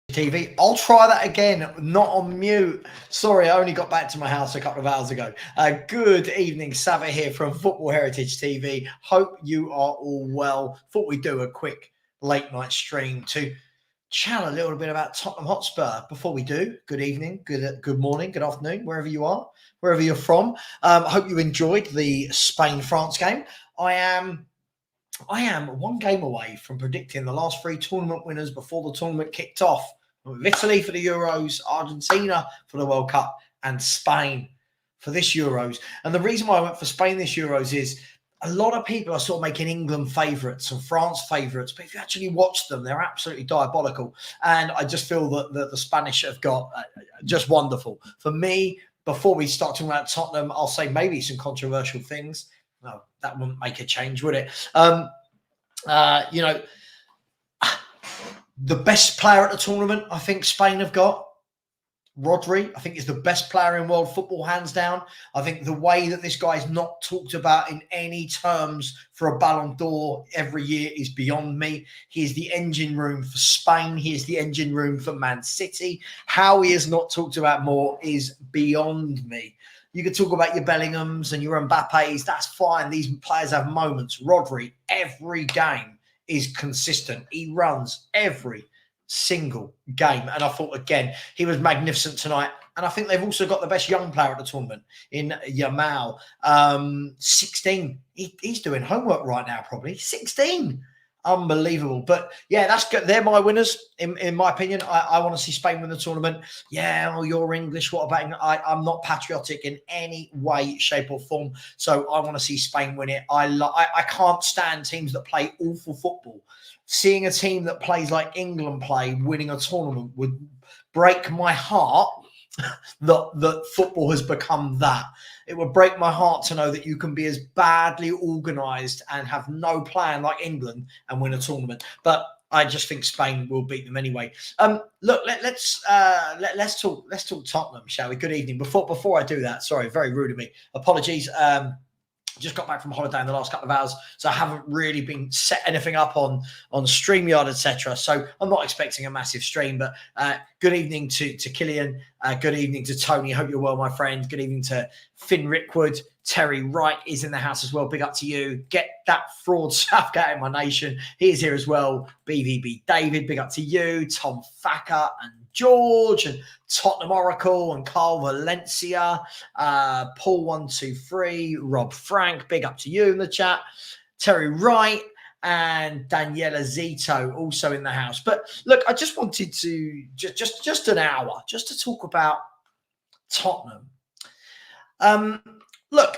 TV. I'll try that again, not on mute. Sorry, I only got back to my house a couple of hours ago. Good evening, Savva here from Football Heritage TV. Hope you are all well. Thought we'd do a quick late night stream to chat a little bit about Tottenham Hotspur. Before we do, good evening, good morning, good afternoon, wherever you are, wherever you're from. I hope you enjoyed the Spain-France game. I am one game away from predicting the last three tournament winners before the tournament kicked off. With Italy for the Euros, Argentina for the World Cup, and Spain for this Euros. And the reason why I went for Spain this Euros is a lot of people are sort of making England favourites and France favourites, but if you actually watch them, they're absolutely diabolical. And I just feel that the Spanish have got just wonderful. For me, before we start talking about Tottenham, I'll say maybe some controversial things. No, that wouldn't make a change, would it? The best player at the tournament, I think Spain have got, Rodri, I think is the best player in world football, hands down. I think the way that this guy is not talked about in any terms for a Ballon d'Or every year is beyond me. He is the engine room for Spain. He is the engine room for Man City. How he is not talked about more is beyond me. You could talk about your Bellinghams and your Mbappes. That's fine. These players have moments. Rodri, every game is consistent. He runs every single game. And I thought, again, he was magnificent tonight. And I think they've also got the best young player at the tournament in Yamal. 16. He's doing homework right now, probably. 16. Unbelievable. But yeah, that's good. They're my winners, in my opinion. I want to see Spain win the tournament. Yeah, oh, you're English. What about I'm not patriotic in any way, shape, or form. So I want to see Spain win it. I can't stand teams that play awful football. Seeing a team that plays like England play winning a tournament would break my heart. that football has become that. It would break my heart to know that you can be as badly organised and have no plan like England and win a tournament. But I just think Spain will beat them anyway. Look, let's talk Tottenham, shall we? Good evening. Before I do that, sorry, very rude of me. Apologies. Just got back from holiday in the last couple of hours, so I haven't really been set anything up on StreamYard, etc. So I'm not expecting a massive stream, but good evening to Killian. Good evening to Tony. Hope you're well, my friend. Good evening to Finn Rickwood. Terry Wright is in the house as well. Big up to you. Get that fraud Southgate in my nation. He is here as well. BVB David, big up to you. Tom Thacker and George and Tottenham Oracle and Carl Valencia. Paul 123, Rob Frank, big up to you in the chat. Terry Wright and Daniela Zito also in the house. But look, I just wanted to just an hour just to talk about Tottenham. Look,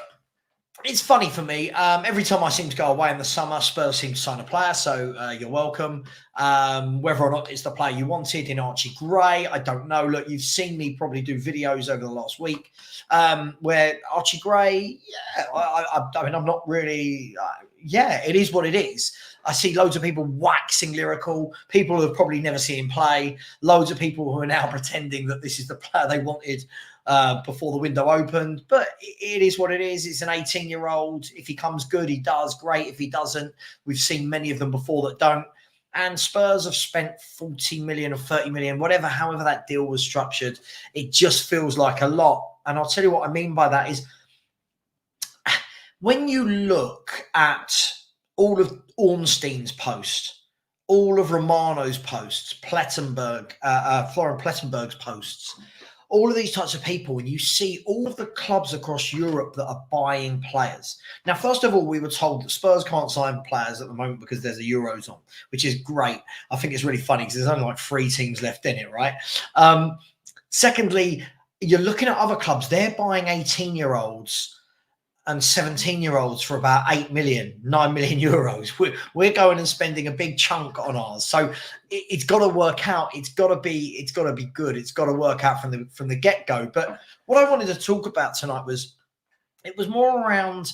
it's funny for me. Every time I seem to go away in the summer, Spurs seem to sign a player, so you're welcome. Whether or not it's the player you wanted in Archie Gray, I don't know. Look, you've seen me probably do videos over the last week where Archie Gray, yeah, I mean, I'm not really, yeah, it is what it is. I see loads of people waxing lyrical, people who have probably never seen him play, loads of people who are now pretending that this is the player they wanted before the window opened. But it is what it is. It's an 18-year-old. If he comes good, he does. Great. If he doesn't, we've seen many of them before that don't. And Spurs have spent 40 million or 30 million, however that deal was structured. It just feels like a lot. And I'll tell you what I mean by that is when you look at all of Ornstein's posts, all of Romano's posts, Florian Plettenberg's posts, all of these types of people, and you see all of the clubs across Europe that are buying players. Now, first of all, we were told that Spurs can't sign players at the moment because there's a Euros on, which is great. I think it's really funny because there's only like 3 teams left in it, right? Secondly, you're looking at other clubs. They're buying 18-year-olds and 17-year-olds for about 8 million, 9 million euros. We're going and spending a big chunk on ours. So it's got to work out. It's got to be good. It's got to work out from the get-go. But what I wanted to talk about tonight was more around,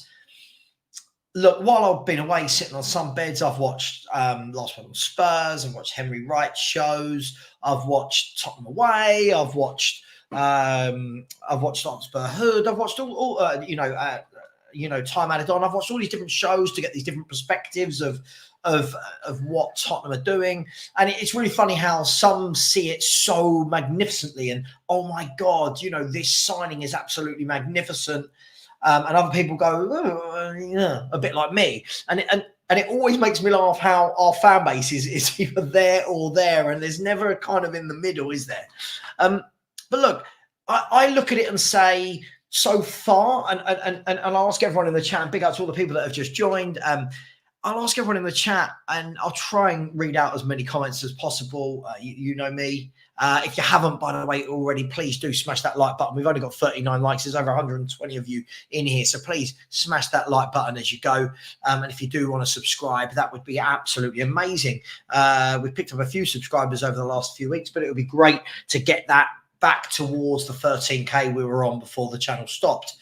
look, while I've been away sitting on some beds, I've watched last one on Spurs, I've watched Henry Wright's shows, I've watched Tottenham Away, I've watched Hotspur Hood, I've watched all time added on. I've watched all these different shows to get these different perspectives of what Tottenham are doing. And it's really funny how some see it so magnificently and, oh my God, this signing is absolutely magnificent. And other people go, oh, yeah, a bit like me. And it always makes me laugh how our fan base is either there or there. And there's never a kind of in the middle, is there? But look, I look at it and say, so far, and I'll ask everyone in the chat, and big up to all the people that have just joined. I'll ask everyone in the chat, and I'll try and read out as many comments as possible. You know me. If you haven't, by the way, already, please do smash that like button. We've only got 39 likes. There's over 120 of you in here. So please smash that like button as you go. And if you do want to subscribe, that would be absolutely amazing. We've picked up a few subscribers over the last few weeks, but it would be great to get that back towards the 13K we were on before the channel stopped.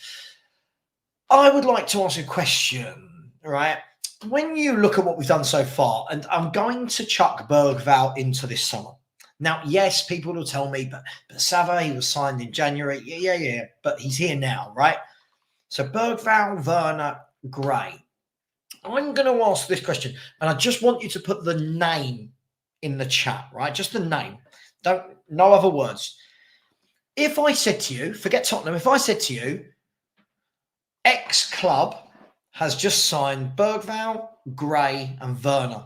I would like to ask a question, right? When you look at what we've done so far, and I'm going to chuck Bergvall into this summer. Now, yes, people will tell me, but Savva, he was signed in January. Yeah, but he's here now, right? So Bergvall, Werner, Gray. I'm going to ask this question, and I just want you to put the name in the chat, right? Just the name. No other words. If I said to you, forget Tottenham, if I said to you, X club has just signed Bergvall, Gray, and Werner,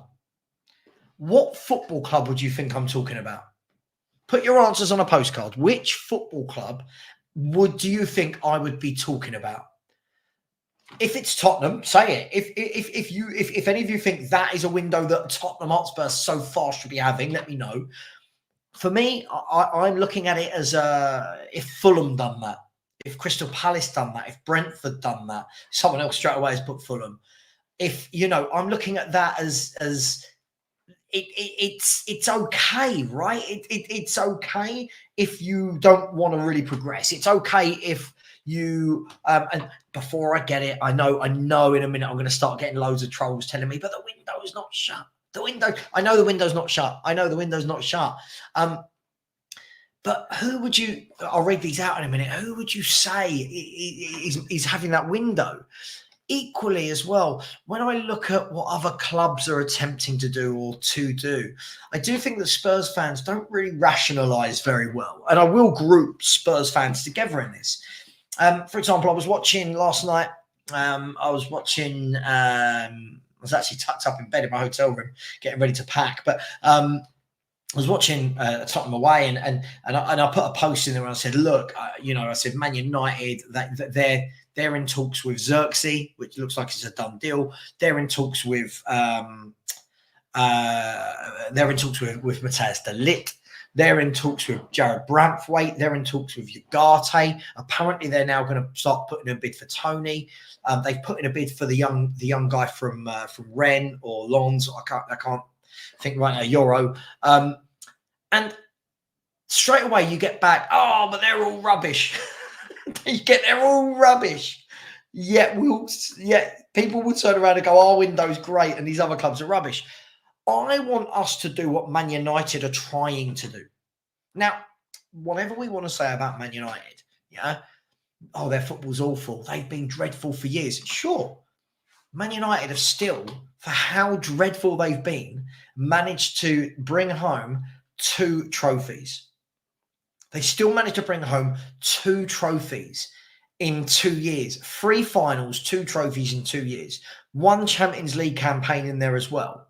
what football club would you think I'm talking about? Put your answers on a postcard. Which football club do you think I would be talking about? If it's Tottenham, say it. If any of you think that is a window that Tottenham Hotspur so far should be having, let me know. For me, I'm looking at it as if Fulham done that, if Crystal Palace done that, if Brentford done that, someone else straight away has put Fulham. If I'm looking at that as it's okay, right? It's okay if you don't want to really progress. It's okay if you and before I get it, I know in a minute I'm going to start getting loads of trolls telling me, but the window is not shut. I know the window's not shut. But who would you, I'll read these out in a minute. Who would you say is having that window? Equally as well, when I look at what other clubs are attempting to do or to do, I do think that Spurs fans don't really rationalise very well. And I will group Spurs fans together in this. For example, I was watching last night, I was actually tucked up in bed in my hotel room, getting ready to pack. But I was watching Tottenham away, and I put a post in there and I said, look, I said Man United, they're in talks with Xerxes, which looks like it's a done deal. They're in talks with Matthias de Ligt. They're in talks with Jared Branthwaite. They're in talks with Ugarte. Apparently, they're now going to start putting a bid for Tony. They've put in a bid for the young guy from Rennes or Lens. I can't think right now. Euro. And straight away you get back. Oh, but they're all rubbish. They're all rubbish. Yet people will turn around and go, our window's great, and these other clubs are rubbish. I want us to do what Man United are trying to do. Now, whatever we want to say about Man United, their football's awful. They've been dreadful for years. Sure. Man United have still, for how dreadful they've been, managed to bring home 2 trophies. They still managed to bring home 2 trophies in 2 years. 3 finals, 2 trophies in 2 years. 1 Champions League campaign in there as well.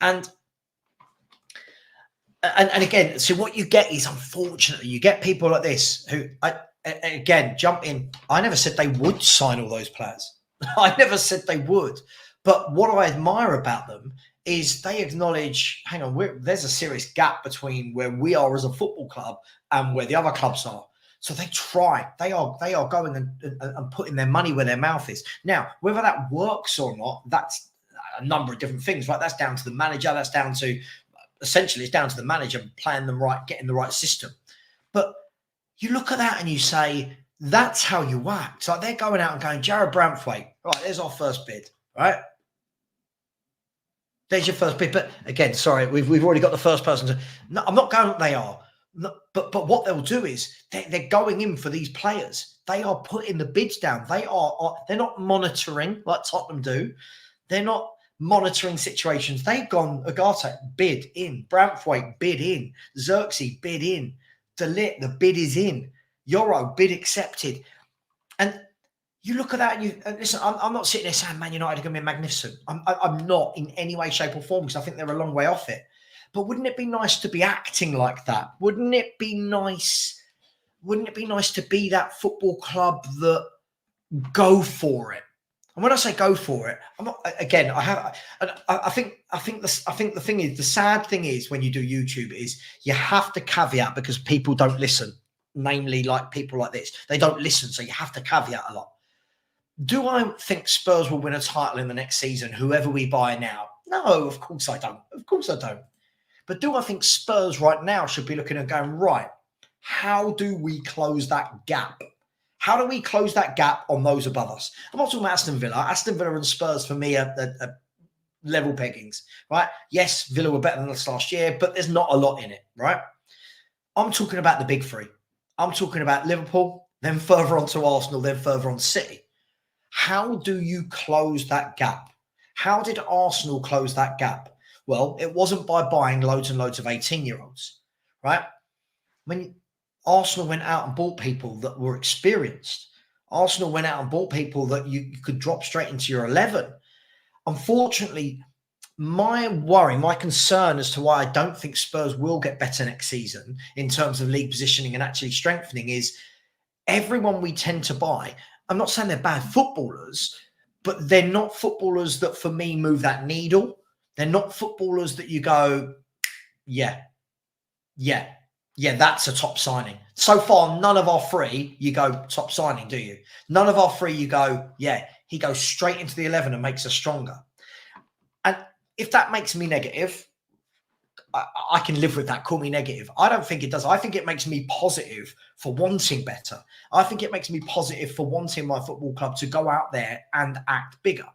And again, so what you get is, unfortunately, you get people like this who, again, jump in. I never said they would sign all those players. I never said they would. But what I admire about them is they acknowledge, hang on, there's a serious gap between where we are as a football club and where the other clubs are. So they try. They are going and putting their money where their mouth is. Now, whether that works or not, that's a number of different things, right? That's down to the manager. That's down to, essentially, it's down to the manager playing them right, getting the right system. But you look at that and you say, that's how you act. So they're going out and going, Jared Branthwaite, right, there's our first bid, right? There's your first bid. But again, sorry, we've already got the first person to. No, I'm not going, they are. But what they'll do is they're going in for these players. They are putting the bids down. They're not monitoring like Tottenham do. They're not monitoring situations. They've gone Agate, bid in. Branthwaite, bid in. Xerxes, bid in. De Ligt, the bid is in. Euro, bid accepted. And you look at that and listen, I'm not sitting there saying Man United are going to be magnificent. I'm not in any way, shape or form, because I think they're a long way off it. But wouldn't it be nice to be acting like that? Wouldn't it be nice? Wouldn't it be nice to be that football club that go for it? And when I say go for it, I'm not. Again, I think the thing is, the sad thing is when you do YouTube is you have to caveat because people don't listen. Namely, like people like this, they don't listen, so you have to caveat a lot. Do I think Spurs will win a title in the next season? Whoever we buy now? No, of course I don't. Of course I don't. But do I think Spurs right now should be looking and going, right, how do we close that gap? How do we close that gap on those above us? I'm not talking about Aston Villa. Aston Villa and Spurs, for me, are level peggings, right? Yes, Villa were better than us last year, but there's not a lot in it, right? I'm talking about the big three. I'm talking about Liverpool, then further on to Arsenal, then further on to City. How do you close that gap? How did Arsenal close that gap? Well, it wasn't by buying loads and loads of 18-year-olds, right? When Arsenal went out and bought people that were experienced. Arsenal went out and bought people that you could drop straight into your 11. Unfortunately, my worry, my concern as to why I don't think Spurs will get better next season in terms of league positioning and actually strengthening is everyone we tend to buy. I'm not saying they're bad footballers, but they're not footballers that, for me, move that needle. They're not footballers that you go, yeah, that's a top signing. So far, none of our three, you go, top signing, do you? None of our three, you go, yeah, he goes straight into the 11 and makes us stronger. And if that makes me negative, I can live with that. Call me negative. I don't think it does. I think it makes me positive for wanting better. I think it makes me positive for wanting my football club to go out there and act bigger.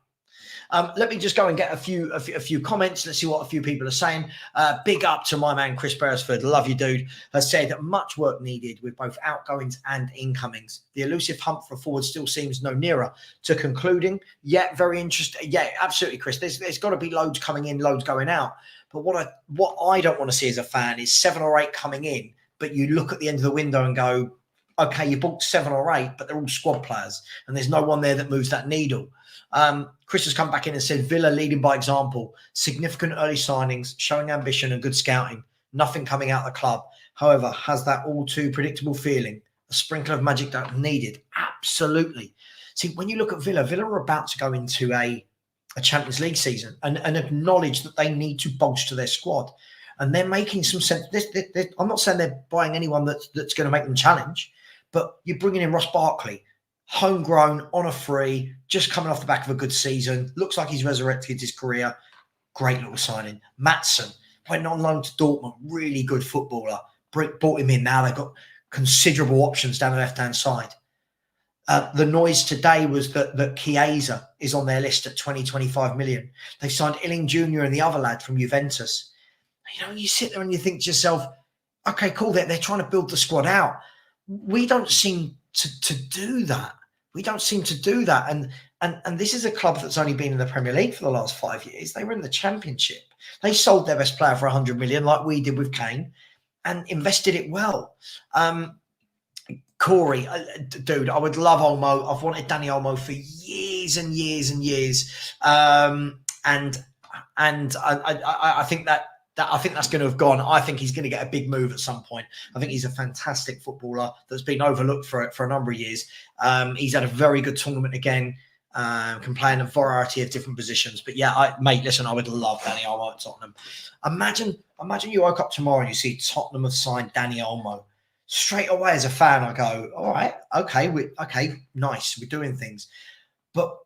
Let me just go and get a few comments. Let's see what a few people are saying. Big up to my man, Chris Beresford. Love you, dude. Has said much work needed with both outgoings and incomings. The elusive hunt for forward still seems no nearer to concluding. Yeah, very interesting. Yeah, absolutely, Chris. There's got to be loads coming in, loads going out. But what I don't want to see as a fan is 7 or 8 coming in, but you look at the end of the window and go, okay, you bought 7 or 8, but they're all squad players, and there's no one there that moves that needle. Chris has come back in and said, Villa leading by example, significant early signings, showing ambition and good scouting, nothing coming out of the club. However, has that all too predictable feeling, a sprinkle of magic that needed? Absolutely. See, when you look at Villa are about to go into a Champions League season and acknowledge that they need to bolster their squad. And they're making some sense. I'm not saying they're buying anyone that's going to make them challenge, but you're bringing in Ross Barkley, homegrown, on a free, just coming off the back of a good season. Looks like he's resurrected his career. Great little signing. Maatsen went on loan to Dortmund. Really good footballer. Brought him in. Now they've got considerable options down the left-hand side. The noise today was that Chiesa is on their list at 25 million. They've signed Illing Jr. and the other lad from Juventus. You know, you sit there and you think to yourself, okay, cool, they're trying to build the squad out. We don't seem to do that. We don't seem to do that. And this is a club that's only been in the Premier League for the last 5 years. They were in the Championship. They sold their best player for 100 million like we did with Kane and invested it well. Corey, dude, I would love Olmo. I've wanted Danny Olmo for years and years and years. And I think that's going to have gone. I think he's going to get a big move at some point. I think he's a fantastic footballer that's been overlooked for a number of years. He's had a very good tournament again. Can play in a variety of different positions. But yeah, mate, listen, I would love Danny Olmo at Tottenham. Imagine you woke up tomorrow and you see Tottenham have signed Danny Olmo. Straight away as a fan, I go, all right, okay, nice, we're doing things. But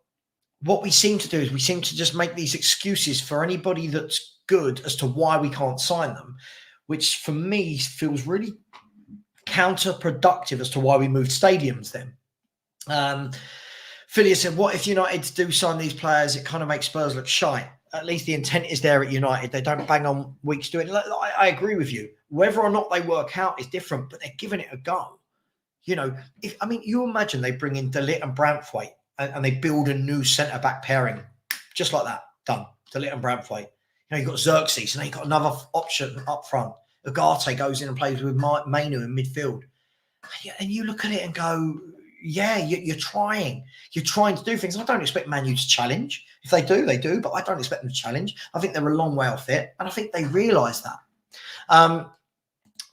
what we seem to do is we seem to just make these excuses for anybody that's good as to why we can't sign them, which for me feels really counterproductive as to why we moved stadiums then. Philia said, what if United do sign these players? It kind of makes Spurs look shy. at least the intent is there at United. They don't bang on weeks doing it. I agree with you. Whether or not they work out is different, but they're giving it a go. You know, you imagine they bring in De Ligt and Branthwaite and they build a new centre-back pairing just like that. Done. De Ligt and Branthwaite. You've got Xerxes, and then you've got another option up front. Ugarte goes in and plays with Mainu in midfield. And you look at it and go, yeah, you're trying. You're trying to do things. I don't expect Man U to challenge. If they do, they do, but I don't expect them to challenge. I think they're a long way off it, and I think they realise that.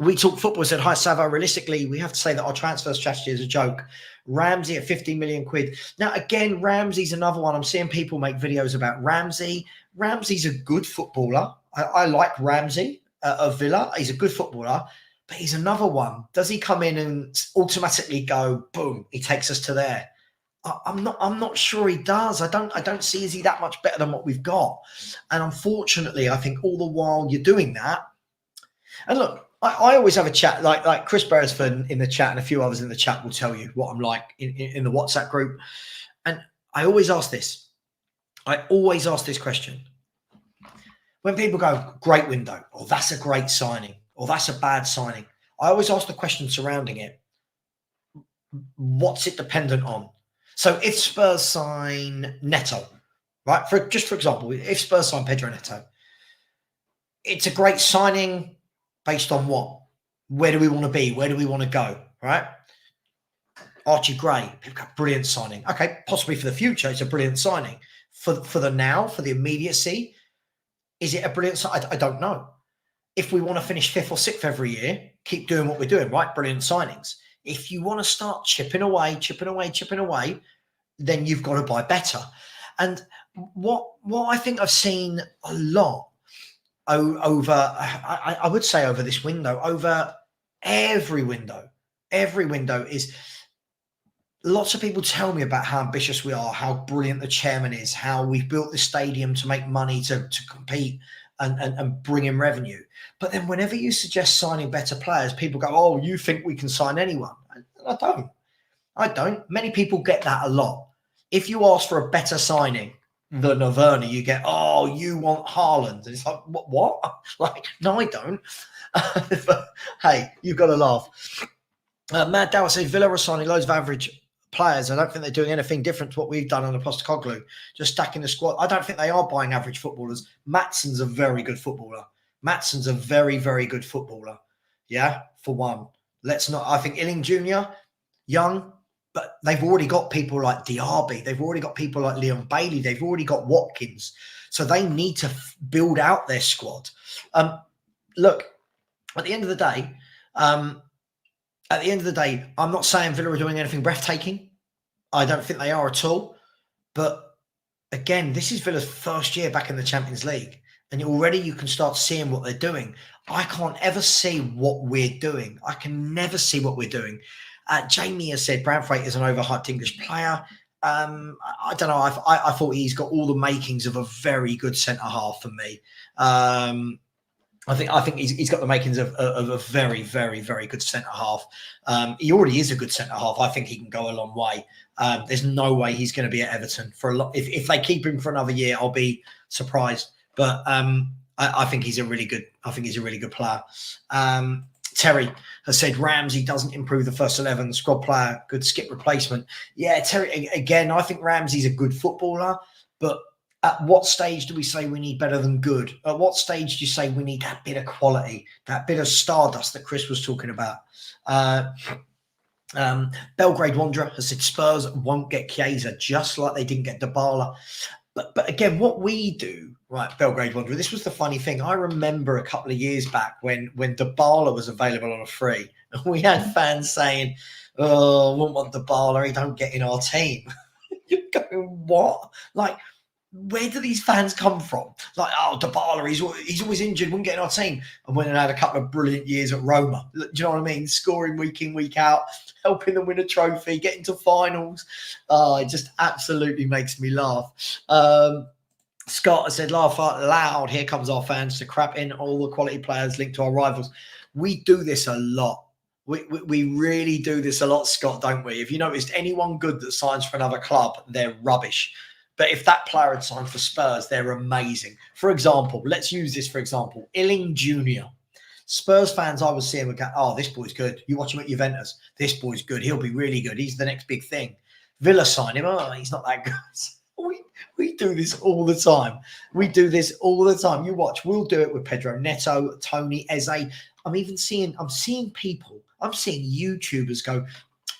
We Talk Football said, hi, Savva. Realistically, we have to say that our transfer strategy is a joke. Ramsey at 50 million quid. Now, again, Ramsey's another one. I'm seeing people make videos about Ramsey. Ramsey's a good footballer. I like Ramsey of Villa. He's a good footballer, but he's another one. Does he come in and automatically go, boom, he takes us to there? I'm not sure he does. I don't see, is he that much better than what we've got? And unfortunately, I think all the while you're doing that. And look, I always have a chat, like Chris Beresford in the chat and a few others in the chat will tell you what I'm like in the WhatsApp group. And I always ask this. I always ask this question. When people go, great window, or that's a great signing, or that's a bad signing, I always ask the question surrounding it. What's it dependent on? So if Spurs sign Neto, right? For example, if Spurs sign Pedro Neto, it's a great signing based on what? Where do we want to be? Where do we want to go? Right? Archie Gray, brilliant signing. Okay, possibly for the future, it's a brilliant signing. For the now, for the immediacy, is it a brilliant signing? I don't know. If we want to finish 5th or 6th every year, keep doing what we're doing, right? Brilliant signings. If you want to start chipping away, then you've got to buy better. And what I think I've seen a lot over, I would say over this window, over every window is lots of people tell me about how ambitious we are, how brilliant the chairman is, how we've built the stadium to make money, to compete and bring in revenue. But then whenever you suggest signing better players, people go, oh, you think we can sign anyone? I don't. Many people get that a lot. If you ask for a better signing than Averna, you get, oh, you want Haaland. And it's like, what? Like, no, I don't. But, hey, you've got to laugh. Mad Dower says, Villa are signing loads of average players. I don't think they're doing anything different to what we've done on the Postecoglou, just stacking the squad. I don't think they are buying average footballers. Matson's a very good footballer. Matson's a very, very good footballer. Yeah, for one. Let's not, I think Illing Jr., young, but they've already got people like Diaby. They've already got people like Leon Bailey. They've already got Watkins. So they need to build out their squad. Look, at the end of the day, I'm not saying Villa are doing anything breathtaking. I don't think they are at all. But again, this is Villa's first year back in the Champions League. And already you can start seeing what they're doing. I can't ever see what we're doing. I can never see what we're doing. Jamie has said Branthwaite is an overhyped English player. I don't know. I thought he's got all the makings of a very good centre-half for me. I think he's got the makings of a very, very, very good centre-half. He already is a good centre-half. I think he can go a long way. There's no way he's going to be at Everton for a lot. If they keep him for another year, I'll be surprised. But I think he's a really good. I think he's a really good player. Terry has said Ramsey doesn't improve the first 11. Squad player, good skip replacement. Yeah, Terry. Again, I think Ramsey's a good footballer, but at what stage do we say we need better than good? At what stage do you say we need that bit of quality, that bit of stardust that Chris was talking about? Belgrade Wanderer has said Spurs won't get Chiesa, just like they didn't get Dybala. But again, what we do, right, Belgrade Wanderer, this was the funny thing. I remember a couple of years back when Dybala was available on a free, and we had fans saying, oh, I won't want Dybala, he don't get in our team. You're going, what? Like, where do these fans come from? Like, oh, Dybala, he's always injured, wouldn't get in our team. And when he had a couple of brilliant years at Roma, do you know what I mean? Scoring week in, week out, helping them win a trophy, getting to finals. It just absolutely makes me laugh. Scott has said, laugh out loud. Here comes our fans to crap in all the quality players linked to our rivals. We do this a lot. We really do this a lot, Scott, don't we? If you noticed anyone good that signs for another club, they're rubbish. But if that player had signed for Spurs, they're amazing. For example, let's use this for example. Illing Jr. Spurs fans, I was seeing, would go, oh, this boy's good. You watch him at Juventus. This boy's good. He'll be really good. He's the next big thing. Villa sign him. Oh, he's not that good. We do this all the time. We do this all the time. You watch. We'll do it with Pedro Neto, Tony, Eze. I'm seeing people. I'm seeing YouTubers go,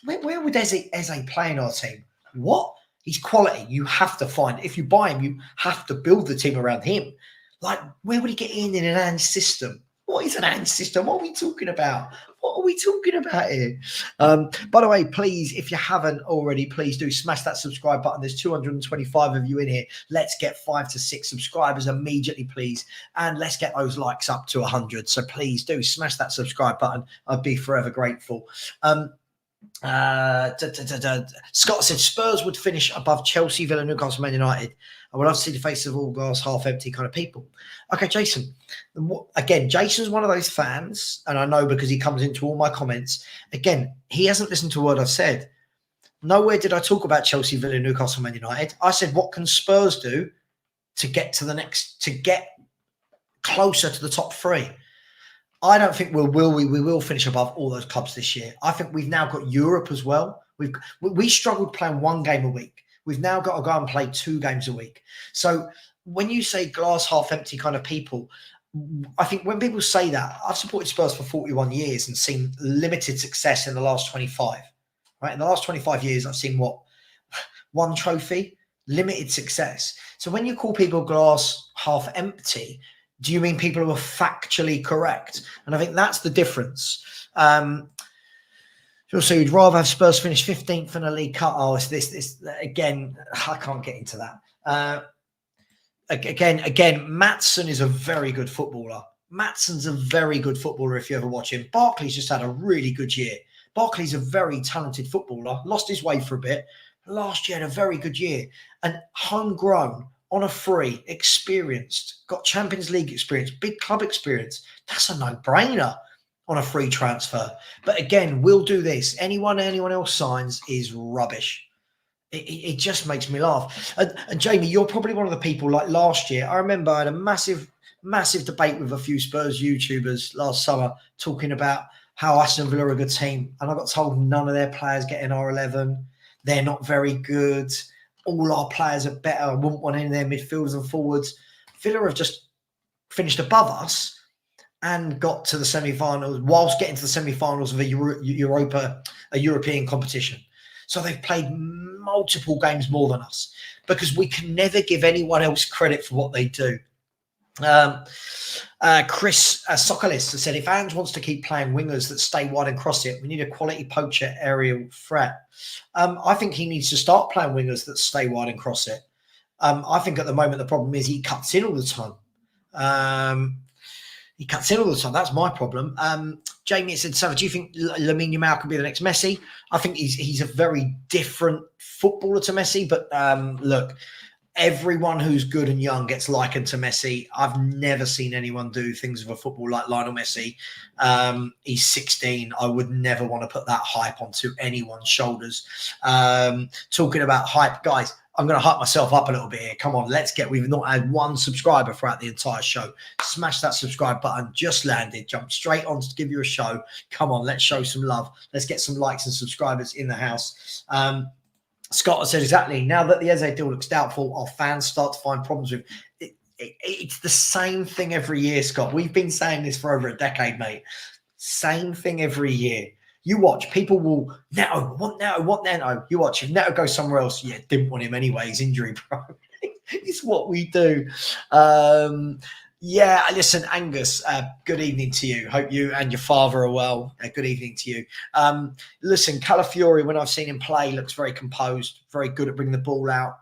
where would Eze play in our team? What? He's quality. You have to find. If you buy him, you have to build the team around him. Like, where would he get in an Ange system? What is an Ange system? What are we talking about? What are we talking about here? By the way, please, if you haven't already, please do smash that subscribe button. There's 225 of you in here. Let's get 5 to 6 subscribers immediately, please. And let's get those likes up to 100. So please do smash that subscribe button. I'd be forever grateful. Scott said Spurs would finish above Chelsea, Villa, Newcastle, Man United. I would love to see the faces of all glass half empty kind of people. Okay, Jason. Again, Jason's one of those fans, and I know because he comes into all my comments. Again, he hasn't listened to a word I've said. Nowhere did I talk about Chelsea, Villa, Newcastle, Man United. I said, what can Spurs do to get to get closer to the top 3? I don't think we will finish above all those clubs this year. I think we've now got Europe as well. We struggled playing 1 game a week. We've now got to go and play 2 games a week. So when you say glass half empty kind of people, I think when people say that, I've supported Spurs for 41 years and seen limited success in the last 25. Right? In the last 25 years, I've seen 1 trophy, limited success. So when you call people glass half empty, do you mean people who are factually correct? And I think that's the difference. So you'd rather have Spurs finish 15th in a league cut. Oh, it's this. Again, I can't get into that. Again, Maatsen is a very good footballer. Maatsen's a very good footballer if you ever watch him. Barkley's just had a really good year. Barkley's a very talented footballer. Lost his way for a bit. Last year had a very good year. And homegrown, on a free, experienced, got Champions League experience, big club experience. That's a no-brainer on a free transfer. But again, we'll do this. Anyone else signs is rubbish. It just makes me laugh. And Jamie, you're probably one of the people like last year. I remember I had a massive debate with a few Spurs YouTubers last summer talking about how Aston Villa are a good team. And I got told none of their players get in R11. They're not very good. All our players are better. I wouldn't want any of their midfielders and forwards. Villa have just finished above us and got to the semi-finals whilst getting to the semi-finals of a European competition. So they've played multiple games more than us because we can never give anyone else credit for what they do. Chris Sokolis said, if Ange wants to keep playing wingers that stay wide and cross it, we need a quality poacher aerial threat. I think he needs to start playing wingers that stay wide and cross it. I think at the moment the problem is he cuts in all the time. That's my problem. Jamie said, Savva, do you think Lamine Yamal can be the next Messi? I think he's a very different footballer to Messi. But look, everyone who's good and young gets likened to Messi. I've never seen anyone do things with a football like Lionel Messi. He's 16. I would never want to put that hype onto anyone's shoulders. Talking about hype, guys, I'm going to hype myself up a little bit here. Come on, we've not had 1 subscriber throughout the entire show. Smash that subscribe button. Just landed. Jump straight on to give you a show. Come on, let's show some love. Let's get some likes and subscribers in the house. Scott said exactly. Now that the Eze deal looks doubtful, our fans start to find problems with it. It's the same thing every year, Scott. We've been saying this for over a decade, mate. Same thing every year. You watch, people will want Neto. You watch, if Neto goes somewhere else, didn't want him anyway. He's injury prone. It's what we do. Listen, Angus, good evening to you. Hope you and your father are well. Good evening to you. Listen, Calafiori, when I've seen him play, looks very composed, very good at bringing the ball out,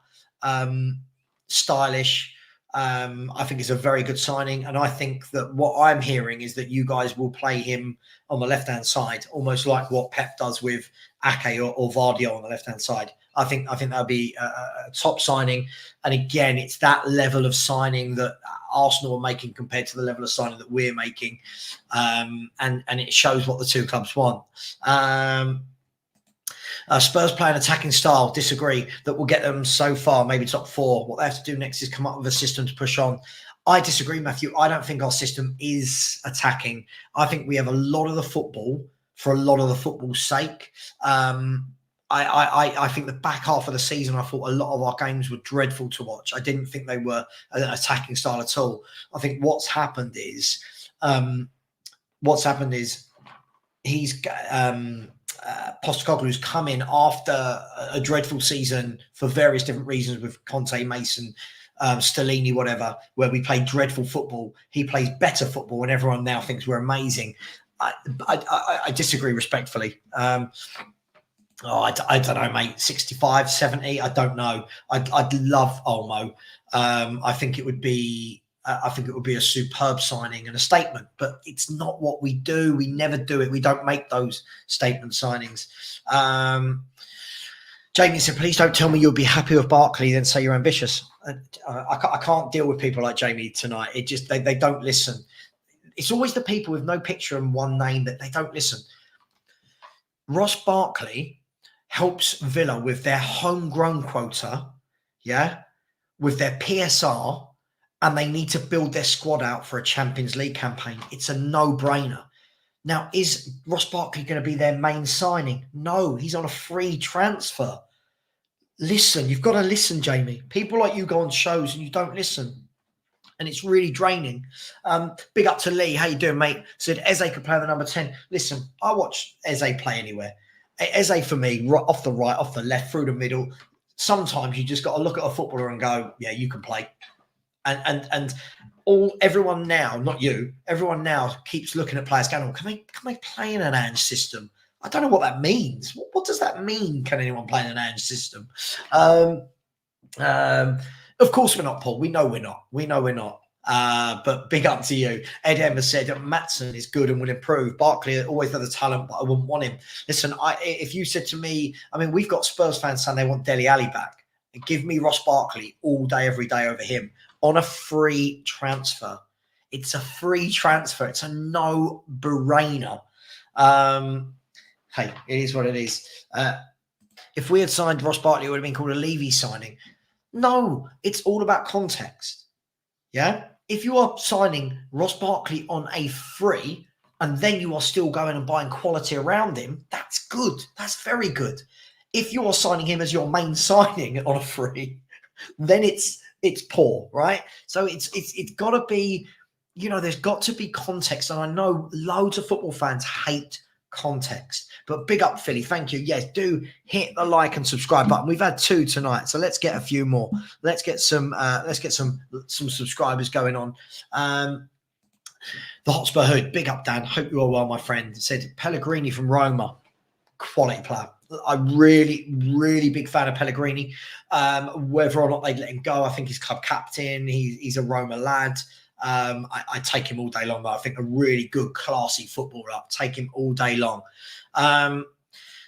stylish. I think it's a very good signing. And I think that what I'm hearing is that you guys will play him on the left-hand side, almost like what Pep does with Ake or Vardy on the left-hand side. I think that'll be a top signing. And again, it's that level of signing that Arsenal are making compared to the level of signing that we're making. And it shows what the 2 clubs want. Spurs play an attacking style. Disagree. That will get them so far, maybe top 4. What they have to do next is come up with a system to push on. I disagree, Matthew. I don't think our system is attacking. I think we have a lot of the football for a lot of the football's sake. I think the back half of the season, I thought a lot of our games were dreadful to watch. I didn't think they were an attacking style at all. I think what's happened is he's Postecoglou's come in after a dreadful season for various different reasons with Conte, Mason, Stellini, whatever, where we played dreadful football. He plays better football and everyone now thinks we're amazing. I disagree respectfully. I don't know, mate. 65, 70, I don't know. I'd love Olmo. I think it would be a superb signing and a statement, but it's not what we do. We never do it. We don't make those statement signings. Jamie said, please don't tell me you'll be happy with Barkley, then say you're ambitious. I can't deal with people like Jamie tonight. It just, they don't listen. It's always the people with no picture and one name that they don't listen. Ross Barkley helps Villa with their homegrown quota, with their PSR, and they need to build their squad out for a Champions League campaign. It's a no-brainer. Now, is Ross Barkley going to be their main signing? No, he's on a free transfer. Listen, you've got to listen, Jamie. People like you go on shows and you don't listen. And it's really draining. Big up to Lee. How you doing, mate? Said Eze could play the number 10. Listen, I watch Eze play anywhere. Eze for me, off the right, off the left, through the middle. Sometimes you just got to look at a footballer and go, yeah, you can play. And everyone now, not you, everyone now keeps looking at players going, can they play in an Ange system? I don't know what that means. What does that mean? Can anyone play in an Ange system? Of course we're not, Paul. We know we're not. But big up to you. Ed Emma said that Maatsen is good and will improve. Barkley always had the talent, but I wouldn't want him. Listen, if you said to me, we've got Spurs fans saying they want Dele Alli back. Give me Ross Barkley all day, every day over him on a free transfer. It's a free transfer. It's a no-brainer. Hey, it is what it is. If we had signed Ross Barkley, it would have been called a Levy signing. No, it's all about context. Yeah? If you are signing Ross Barkley on a free and then you are still going and buying quality around him, that's good. That's very good. If you are signing him as your main signing on a free, then it's poor, right? So it's got to be, there's got to be context. And I know loads of football fans hate context, but big up Philly. Thank you. Yes, do hit the like and subscribe button. We've had 2 tonight, so let's get a few more. Let's get some subscribers going on. The Hotspur Hood, big up Dan. Hope you are well, my friend. Said Pellegrini from Roma, quality player. I'm really, really big fan of Pellegrini. Whether or not they'd let him go, I think he's club captain. He's a Roma lad. I take him all day long, but I think a really good, classy footballer. Take him all day long.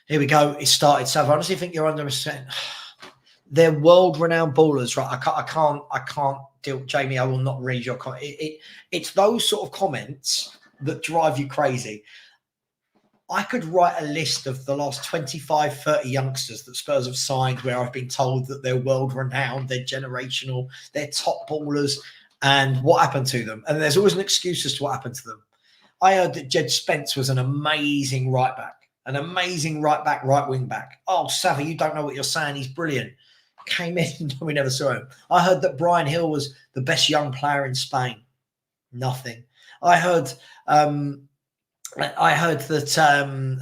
Here we go. It started. Savva, I honestly think you're underestimating. They're world-renowned ballers, right? I can't deal. Jamie, I will not read your comment. It's those sort of comments that drive you crazy. I could write a list of the last 25, 30 youngsters that Spurs have signed where I've been told that they're world-renowned, they're generational, they're top ballers, and what happened to them. And there's always an excuse as to what happened to them. I heard that Jed Spence was an amazing right back, right wing back. Oh, Savva, you don't know what you're saying. He's brilliant. Came in and we never saw him. I heard that Brian Hill was the best young player in Spain. Nothing. I heard that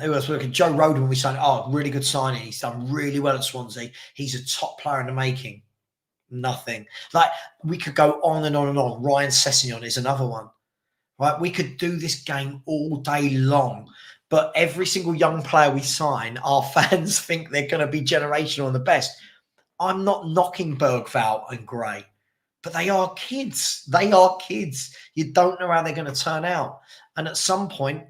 who else? Look at Joe Rodon. We signed. Oh, really good signing. He's done really well at Swansea. He's a top player in the making. Nothing. Like, we could go on and on and on. Ryan Sessegnon is another one. Right? We could do this game all day long. But every single young player we sign, our fans think they're going to be generational and the best. I'm not knocking Bergvall and Gray, but they are kids. They are kids. You don't know how they're going to turn out. And at some point,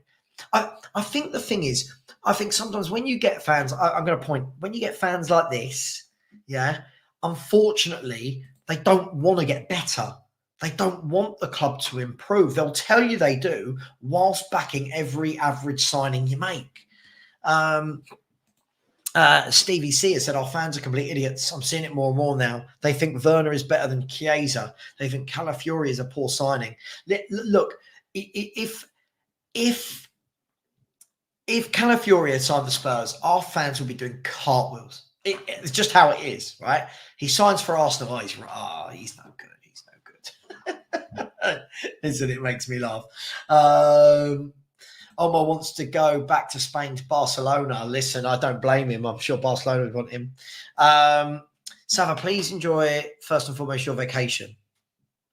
I think the thing is, I think sometimes when you get fans, I'm going to point, when you get fans like this, unfortunately, they don't want to get better. They don't want the club to improve. They'll tell you they do whilst backing every average signing you make. Stevie C has said our fans are complete idiots. I'm seeing it more and more now. They think Werner is better than Chiesa. They think Calafiori is a poor signing. Look, if Calafiori had signed the Spurs, our fans would be doing cartwheels. It's just how it is, right? He signs for Arsenal. He's no good. He's no good. Listen, it makes me laugh. Omar wants to go back to Spain to Barcelona. Listen, I don't blame him. I'm sure Barcelona would want him. Savva, please enjoy first and foremost your vacation.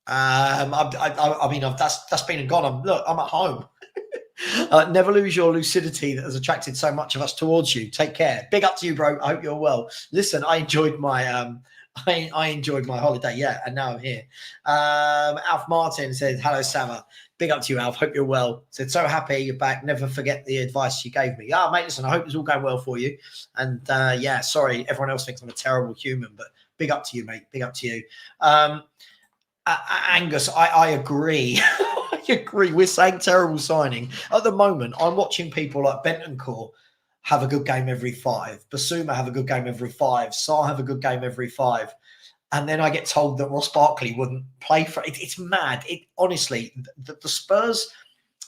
I mean, that's been and gone. I'm at home. Never lose your lucidity that has attracted so much of us towards you. Take care. Big up to you, bro. I hope you're well. Listen, I enjoyed my I enjoyed my holiday. Yeah, and now I'm here. Alf Martin said, "Hello, Savva. Big up to you, Alf. Hope you're well." Said, "So happy you're back. Never forget the advice you gave me." Mate, listen, I hope it's all going well for you. And yeah, sorry, everyone else thinks I'm a terrible human, but big up to you, mate. Big up to you. Angus, I agree. I agree. We're saying terrible signing. At the moment, I'm watching people like Bentancur have a good game every 5. Basuma have a good game every 5. Sarr have a good game every 5. And then I get told that Ross Barkley wouldn't play for it. It's mad. Honestly, the Spurs,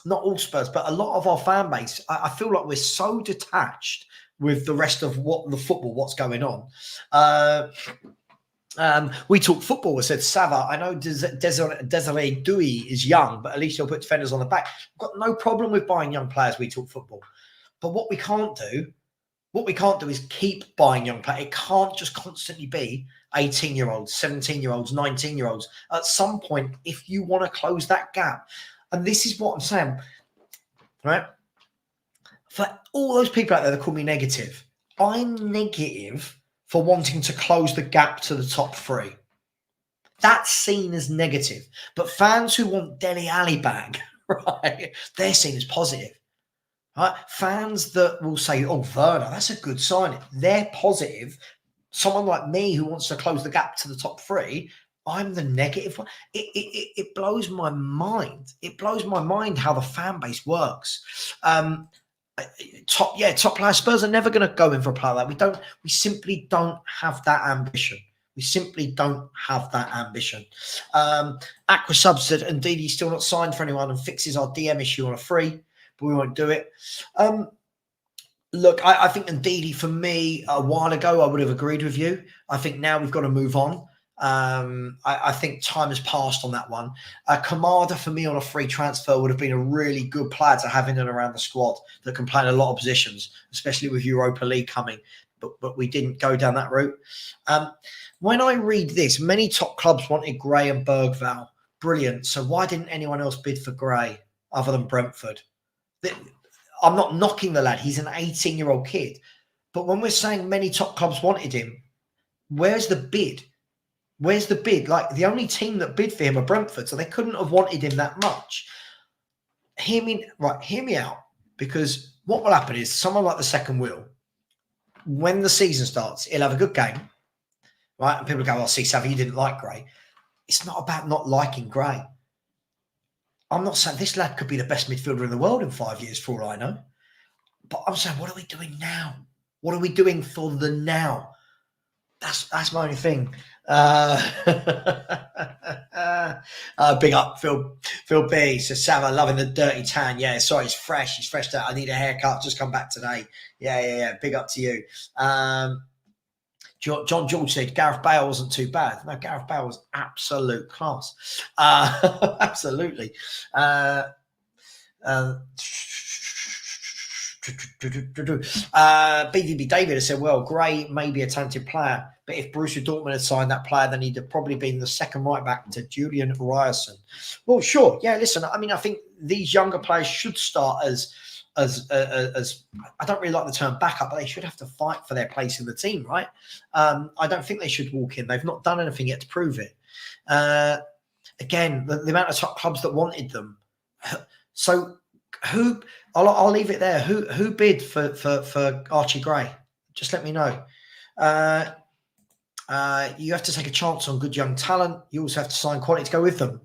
not all Spurs, but a lot of our fan base, I feel like we're so detached with the rest of what's going on. We talk football. I said, Savva, I know Desiree Dewey is young, but at least he'll put defenders on the back. I've got no problem with buying young players. We talk football. But what we can't do is keep buying young players. It can't just constantly be 18-year-olds, 17-year-olds, 19-year-olds. At some point, if you want to close that gap, and this is what I'm saying, right? For all those people out there that call me negative, I'm negative for wanting to close the gap to the top 3. That's seen as negative. But fans who want Dele Alli back, right, they're seen as positive. Right? Fans that will say, "Oh, Werner, that's a good signing," they're positive. Someone like me who wants to close the gap to the top 3, I'm the negative one. It blows my mind. It blows my mind how the fan base works. Top player. Spurs are never going to go in for a player like that. We simply don't have that ambition. We simply don't have that ambition. Aqua Sub said, "Indeed, he's still not signed for anyone and fixes our DM issue on a free, but we won't do it." Look, I think Ndidi, for me, a while ago, I would have agreed with you. I think now we've got to move on. I think time has passed on that one. Kamada, for me, on a free transfer would have been a really good player to have in and around the squad that can play in a lot of positions, especially with Europa League coming. But we didn't go down that route. When I read this, many top clubs wanted Gray and Bergvall. Brilliant. So why didn't anyone else bid for Gray other than Brentford? I'm not knocking the lad. He's an 18-year-old kid. But when we're saying many top clubs wanted him, where's the bid? Where's the bid? Like, the only team that bid for him are Brentford, so they couldn't have wanted him that much. Hear me out. Because what will happen is someone like the second wheel, when the season starts, he'll have a good game, right? And people go, "Oh, see, Savva, you didn't like Gray." It's not about not liking Gray. I'm not saying this lad could be the best midfielder in the world in 5 years, for all I know. But I'm saying, what are we doing now? What are we doing for the now? That's my only thing. Big up, Phil B. So Savva, loving the dirty tan. Yeah, sorry, it's fresh. It's fresh. I need a haircut. Just come back today. Yeah. Big up to you. John George said Gareth Bale wasn't too bad. No, Gareth Bale was absolute class. Absolutely. BVB David has said, "Well, Gray may be a talented player, but if Borussia Dortmund had signed that player, then he'd have probably been the second right back to Julian Ryerson." Well, sure. Yeah, listen, I mean, I think these younger players should start as I don't really like the term backup, but they should have to fight for their place in the team, right? I don't think they should walk in. They've not done anything yet to prove it. Again, the amount of top clubs that wanted them. So who? I'll leave it there. Who bid for Archie Gray? Just let me know. You have to take a chance on good young talent. You also have to sign quality to go with them.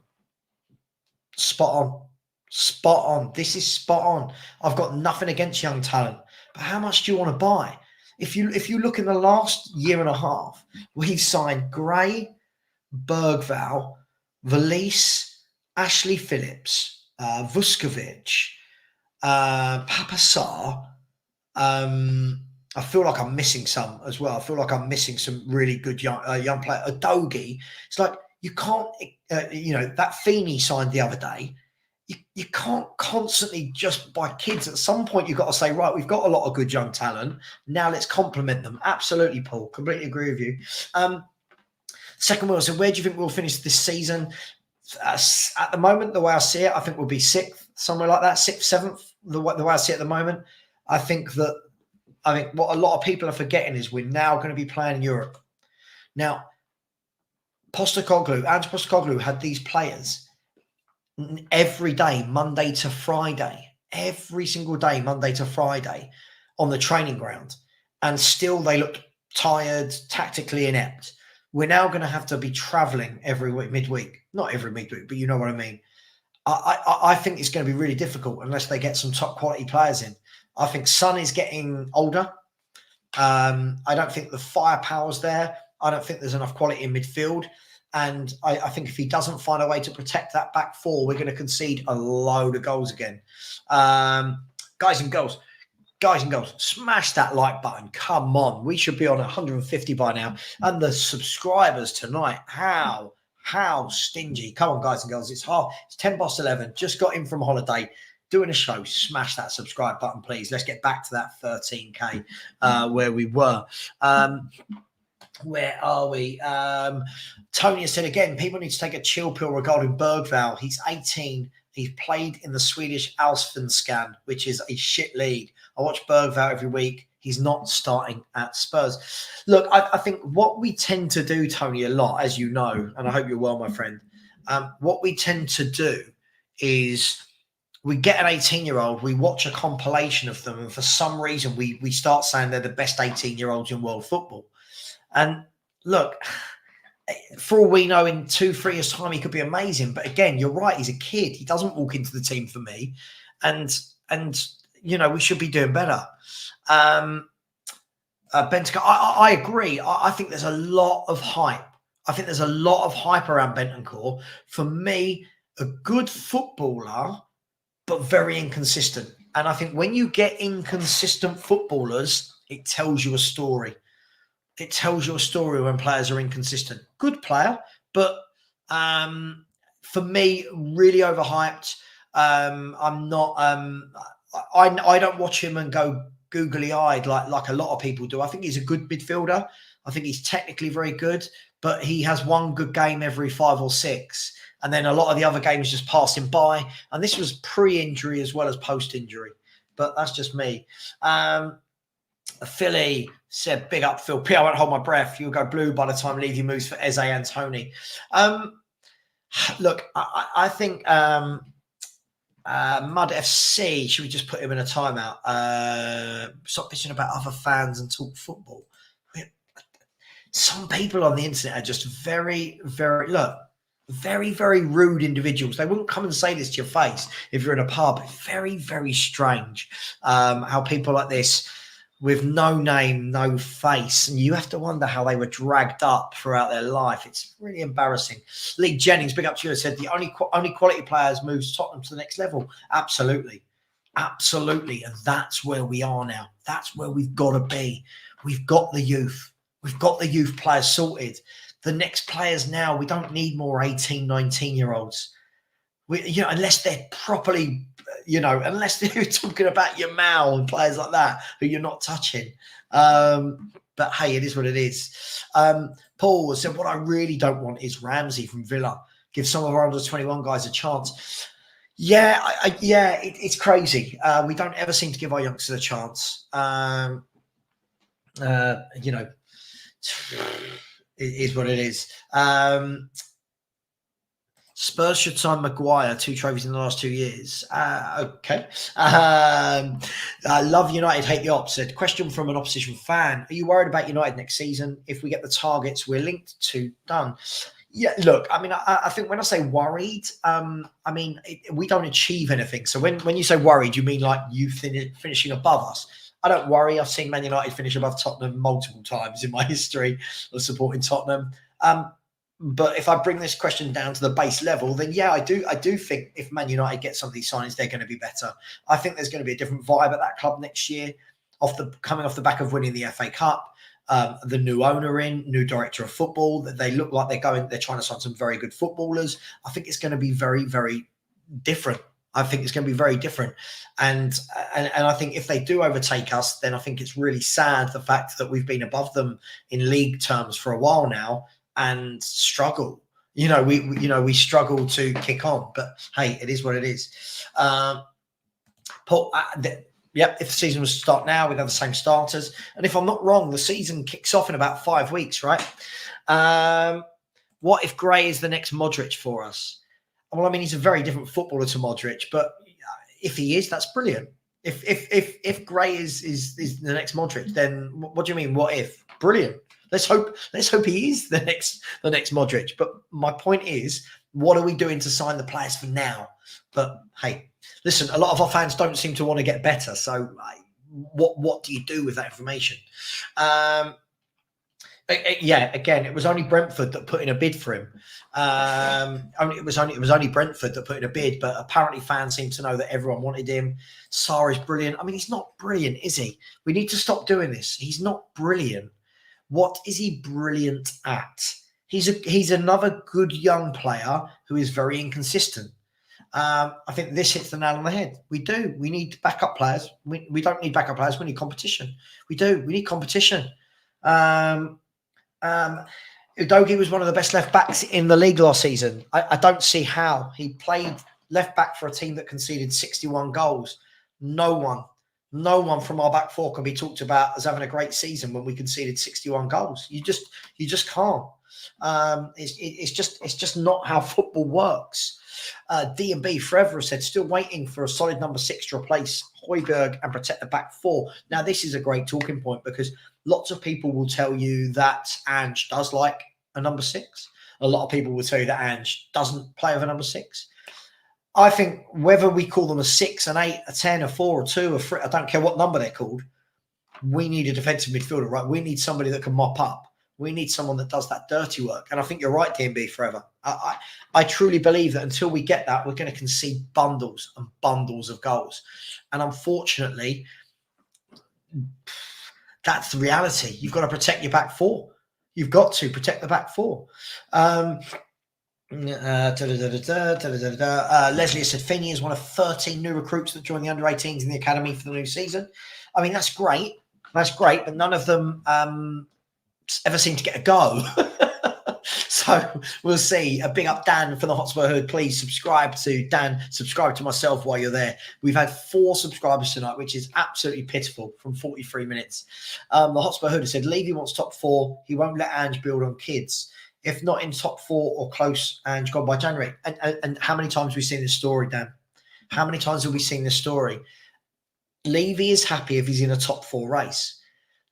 Spot on. This is spot on. I've got nothing against young talent, but how much do you want to buy? If you look in the last year and a half, we've signed Gray, Bergval, Valise, Ashley Phillips, Vuskovic, Papasar. I feel like I'm missing some as well. I feel like I'm missing some really good young player. Adogi. It's like you can't, that Feeney signed the other day. You can't constantly just buy kids. At some point, you've got to say, right, we've got a lot of good young talent. Now let's complement them. Absolutely, Paul. Completely agree with you. Second one, so where do you think we'll finish this season? At the moment, the way I see it, I think we'll be sixth, somewhere like that, sixth, seventh. The way I see it at the moment, I think what a lot of people are forgetting is we're now going to be playing in Europe. Now, Ange Postecoglou had these players every day, Monday to Friday, every single day, Monday to Friday, on the training ground, and still they looked tired, tactically inept. We're now going to have to be traveling every week, midweek. Not every midweek, but you know what I mean. I think it's going to be really difficult unless they get some top quality players in. I think Son is getting older. I don't think the firepower's there. I don't think there's enough quality in midfield. And I think if he doesn't find a way to protect that back four, we're going to concede a load of goals again. Guys and girls, smash that like button. Come on. We should be on 150 by now. And the subscribers tonight, how stingy. Come on, guys and girls. It's 11:10. Just got in from holiday, doing a show. Smash that subscribe button, please. Let's get back to that 13K where we were. Where are we? Tony has said again, people need to take a chill pill regarding Bergval. He's 18. He's played in the Swedish Allsvenskan, which is a shit league. I watch Bergval every week. He's not starting at Spurs. Look, I think what we tend to do, Tony, a lot, as you know, and I hope you're well, my friend, what we tend to do is we get an 18-year-old, we watch a compilation of them, and for some reason we start saying they're the best 18-year-olds in world football. And look, for all we know, in 2-3 years' time, he could be amazing. But again, you're right. He's a kid. He doesn't walk into the team for me. And we should be doing better. Bentancur, I agree. I think there's a lot of hype. I think there's a lot of hype around Bentancur. For me, a good footballer, but very inconsistent. And I think when you get inconsistent footballers, it tells you a story. It tells you a story when players are inconsistent. Good player, but for me, really overhyped. I'm not. I don't watch him and go googly-eyed like a lot of people do. I think he's a good midfielder. I think he's technically very good, but he has one good game every 5 or 6, and then a lot of the other games just pass him by. And this was pre-injury as well as post-injury, but that's just me. Philly said, big up, Phil P. I won't hold my breath. You'll go blue by the time Levy moves for Eze and Tony. Look, I think Mud FC, should we just put him in a timeout? Stop bitching about other fans and talk football. Some people on the internet are just very, very, very, very rude individuals. They wouldn't come and say this to your face if you're in a pub. Very, very strange how people like this, with no name, no face, and you have to wonder how they were dragged up throughout their life. It's really embarrassing. Lee Jennings, big up to you, said the only quality players moves Tottenham to the next level. Absolutely. And that's where we are now. That's where we've got to be. We've got the youth. We've got the youth players sorted. The next players now, we don't need more 18, 19-year-olds. Unless they're properly, unless they're talking about your Mao and players like that who you're not touching. But hey, it is what it is. Paul said, what I really don't want is Ramsey from Villa. Give some of our under 21 guys a chance. Yeah, it's crazy. We don't ever seem to give our youngsters a chance. It is what it is. Spurs should sign Maguire, 2 trophies in the last 2 years. Okay. I love United, hate the ops. Said, question from an opposition fan. Are you worried about United next season? If we get the targets we're linked to, done. Yeah, look, I mean, I think when I say worried, we don't achieve anything. So when you say worried, you mean like you finishing above us. I don't worry. I've seen Man United finish above Tottenham multiple times in my history of supporting Tottenham. But if I bring this question down to the base level, then yeah, I do think if Man United get some of these signings, they're going to be better. I think there's going to be a different vibe at that club next year, coming off the back of winning the FA Cup. The new owner new director of football. They look like they're trying to sign some very good footballers. I think it's going to be very, very different. I think it's going to be very different. And I think if they do overtake us, then I think it's really sad the fact that we've been above them in league terms for a while now and struggle. We struggle to kick on. But hey, it is what it is. Paul, if the season was to start now, we'd have the same starters. And if I'm not wrong, the season kicks off in about 5 weeks, right? What if Gray is the next Modric for us? Well, I mean, he's a very different footballer to Modric, but if he is, that's brilliant. If Gray is the next Modric, then what do you mean? What if? Brilliant. Let's hope he is the next Modric. But my point is, what are we doing to sign the players for now? But hey, listen, a lot of our fans don't seem to want to get better. So what do you do with that information? Again, it was only Brentford that put in a bid for him. It was only Brentford that put in a bid, but apparently fans seem to know that everyone wanted him. Sarr is brilliant. I mean, he's not brilliant, is he? We need to stop doing this. He's not brilliant. What is he brilliant at? He's another good young player who is very inconsistent. I think this hits the nail on the head. We do. We need backup players. We don't need backup players. We need competition. We do. We need competition. Udogie was one of the best left backs in the league last season. I don't see how. He played left back for a team that conceded 61 goals. No one from our back four can be talked about as having a great season when we conceded 61 goals. You just can't. It's just not how football works. D&B forever said, still waiting for a solid number 6 to replace Højbjerg and protect the back four. Now, this is a great talking point because lots of people will tell you that Ange does like a number 6. A lot of people will tell you that Ange doesn't play with a number 6. I think whether we call them a 6, an 8, a 10, a 4, a 2, a 3, I don't care what number they're called, we need a defensive midfielder, right? We need somebody that can mop up. We need someone that does that dirty work. And I think you're right, D&B forever. I truly believe that until we get that, we're going to concede bundles and bundles of goals. And unfortunately, that's the reality. You've got to protect your back four. You've got to protect the back four. Leslie has said Finney is one of 13 new recruits that joined the under-18s in the academy for the new season. I mean, that's great. That's great, but none of them ever seem to get a go. So we'll see. A big up, Dan, for the Hotspur Hood. Please subscribe to Dan. Subscribe to myself while you're there. We've had 4 subscribers tonight, which is absolutely pitiful from 43 minutes. The Hotspur Hood has said Levy wants top 4. He won't let Ange build on kids. If not in top 4 or close, Ange gone by January. And how many times have we seen this story, Dan? How many times have we seen this story? Levy is happy if he's in a top 4 race.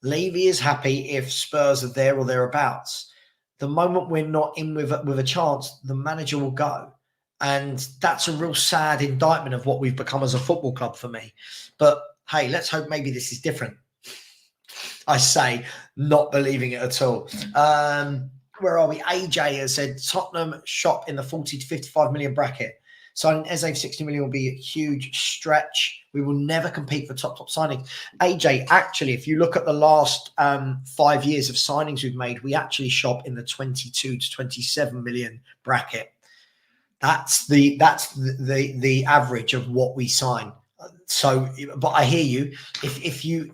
Levy is happy if Spurs are there or thereabouts. The moment we're not in with a chance, the manager will go. And that's a real sad indictment of what we've become as a football club for me. But hey, let's hope maybe this is different. I say, not believing it at all. Where are we? AJ has said Tottenham shop in the 40 to 55 million bracket. Signing Eze for 60 million will be a huge stretch. We will never compete for top signings. AJ, actually, if you look at the last 5 years of signings we've made, we actually shop in the 22 to 27 million bracket. That's the average of what we sign. So, but I hear you. If you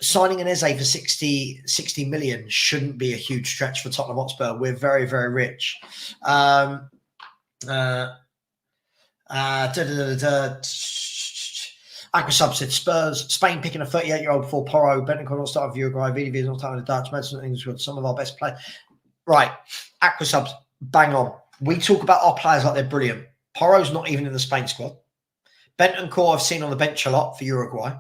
signing an Eze for 60 million shouldn't be a huge stretch for Tottenham Hotspur. We're very, very rich. Aquasub said Spurs, Spain picking a 38-year-old before Porro, Bentancur not starting for Uruguay, VDV is not starting the Dutch, Madison English with some of our best players. Right, Aquasubs, bang on. We talk about our players like they're brilliant. Porro's not even in the Spain squad. Bentancur I've seen on the bench a lot for Uruguay.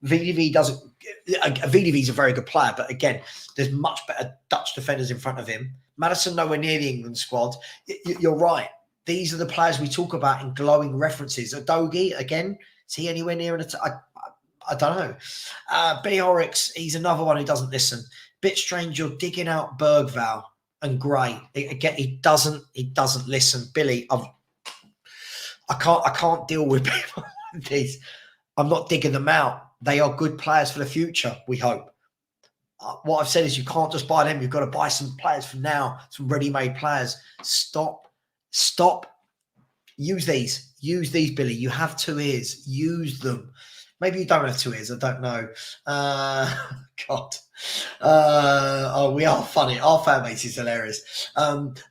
VDV doesn't. VDV is a very good player, but again, there's much better Dutch defenders in front of him. Madison nowhere near the England squad. You're right. These are the players we talk about in glowing references. Udogie, again, is he anywhere near an I don't know. Billy Horrocks, he's another one who doesn't listen. Bit strange you're digging out Bergval and Gray. Again, he doesn't listen. Billy, I can't deal with people like these. I'm not digging them out. They are good players for the future, we hope. What I've said is you can't just buy them. You've got to buy some players from now, some ready-made players. Stop. Use these, Billy. You have 2 ears. Use them. Maybe you don't have 2 ears. I don't know. God. We are funny. Our fan base is hilarious.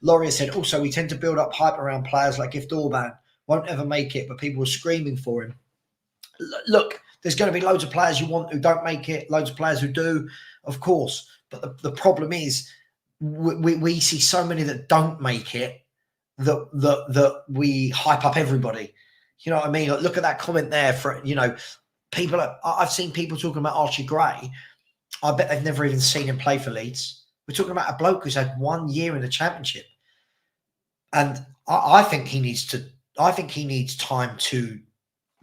Laurie said, also, we tend to build up hype around players like Gift Orban. Won't ever make it, but people are screaming for him. Look, there's going to be loads of players you want who don't make it, loads of players who do, of course. But the problem is we see so many that don't make it that we hype up everybody. You know what I mean? Like, look at that comment there for, people. I've seen people talking about Archie Gray. I bet they've never even seen him play for Leeds. We're talking about a bloke who's had 1 year in the Championship. And I think he needs time to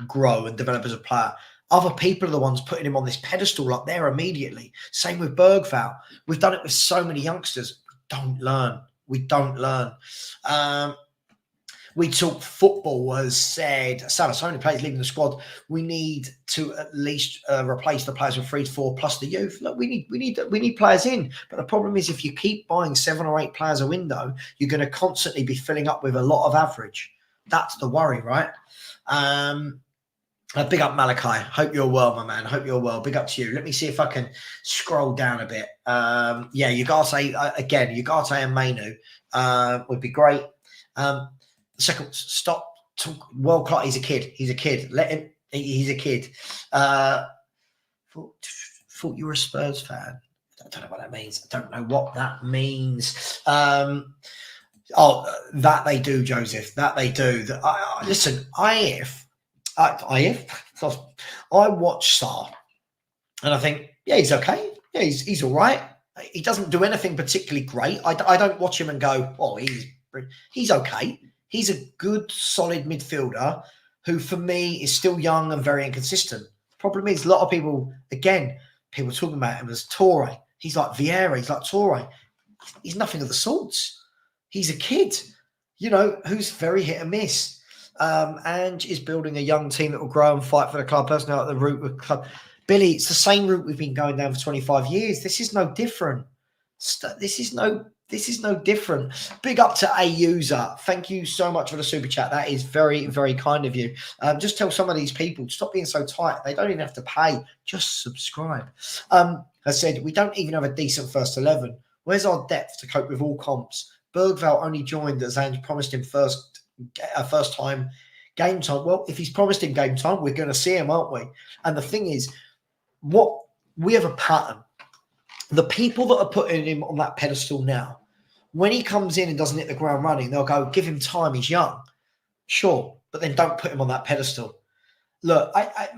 grow and develop as a player. Other people are the ones putting him on this pedestal up there immediately. Same with Bergval. We've done it with so many youngsters. We don't learn. We Talk Football has said, Savva, so many players leaving the squad. We need to at least replace the players with 3 to 4 plus the youth. Look, we need players in. But the problem is, if you keep buying 7 or 8 players a window, you're going to constantly be filling up with a lot of average. That's the worry, right? Big up Malachi. Hope you're well, my man. Hope you're well. Big up to you. Let me see if I can scroll down a bit. Ugarte and Mainu would be great. Second, stop. World class. He's a kid. Let him. He's a kid. Thought you were a Spurs fan. I don't know what that means. I don't know what that means. That they do, Joseph. That they do. Listen, I watch Sarr and I think, yeah, he's okay. Yeah, he's all right. He doesn't do anything particularly great. I don't watch him and go, oh, he's okay. He's a good, solid midfielder who, for me, is still young and very inconsistent. The problem is, a lot of people talking about him as Torre. He's like Vieira. He's like Torre. He's nothing of the sorts. He's a kid, who's very hit and miss. And is building a young team that will grow and fight for the club. Personally, like the route with club. Billy, it's the same route we've been going down for 25 years. This is no different. This is no different. Big up to a user. Thank you so much for the super chat. That is very, very kind of you. Just tell some of these people, stop being so tight. They don't even have to pay. Just subscribe. I said, we don't even have a decent first 11. Where's our depth to cope with all comps? Bergval only joined as Ange promised him first time game time. Well, if he's promised him game time, we're going to see him, aren't we? And the thing is, we have a pattern. The people that are putting him on that pedestal now, when he comes in and doesn't hit the ground running, they'll go, give him time, he's young. Sure, but then don't put him on that pedestal. Look, I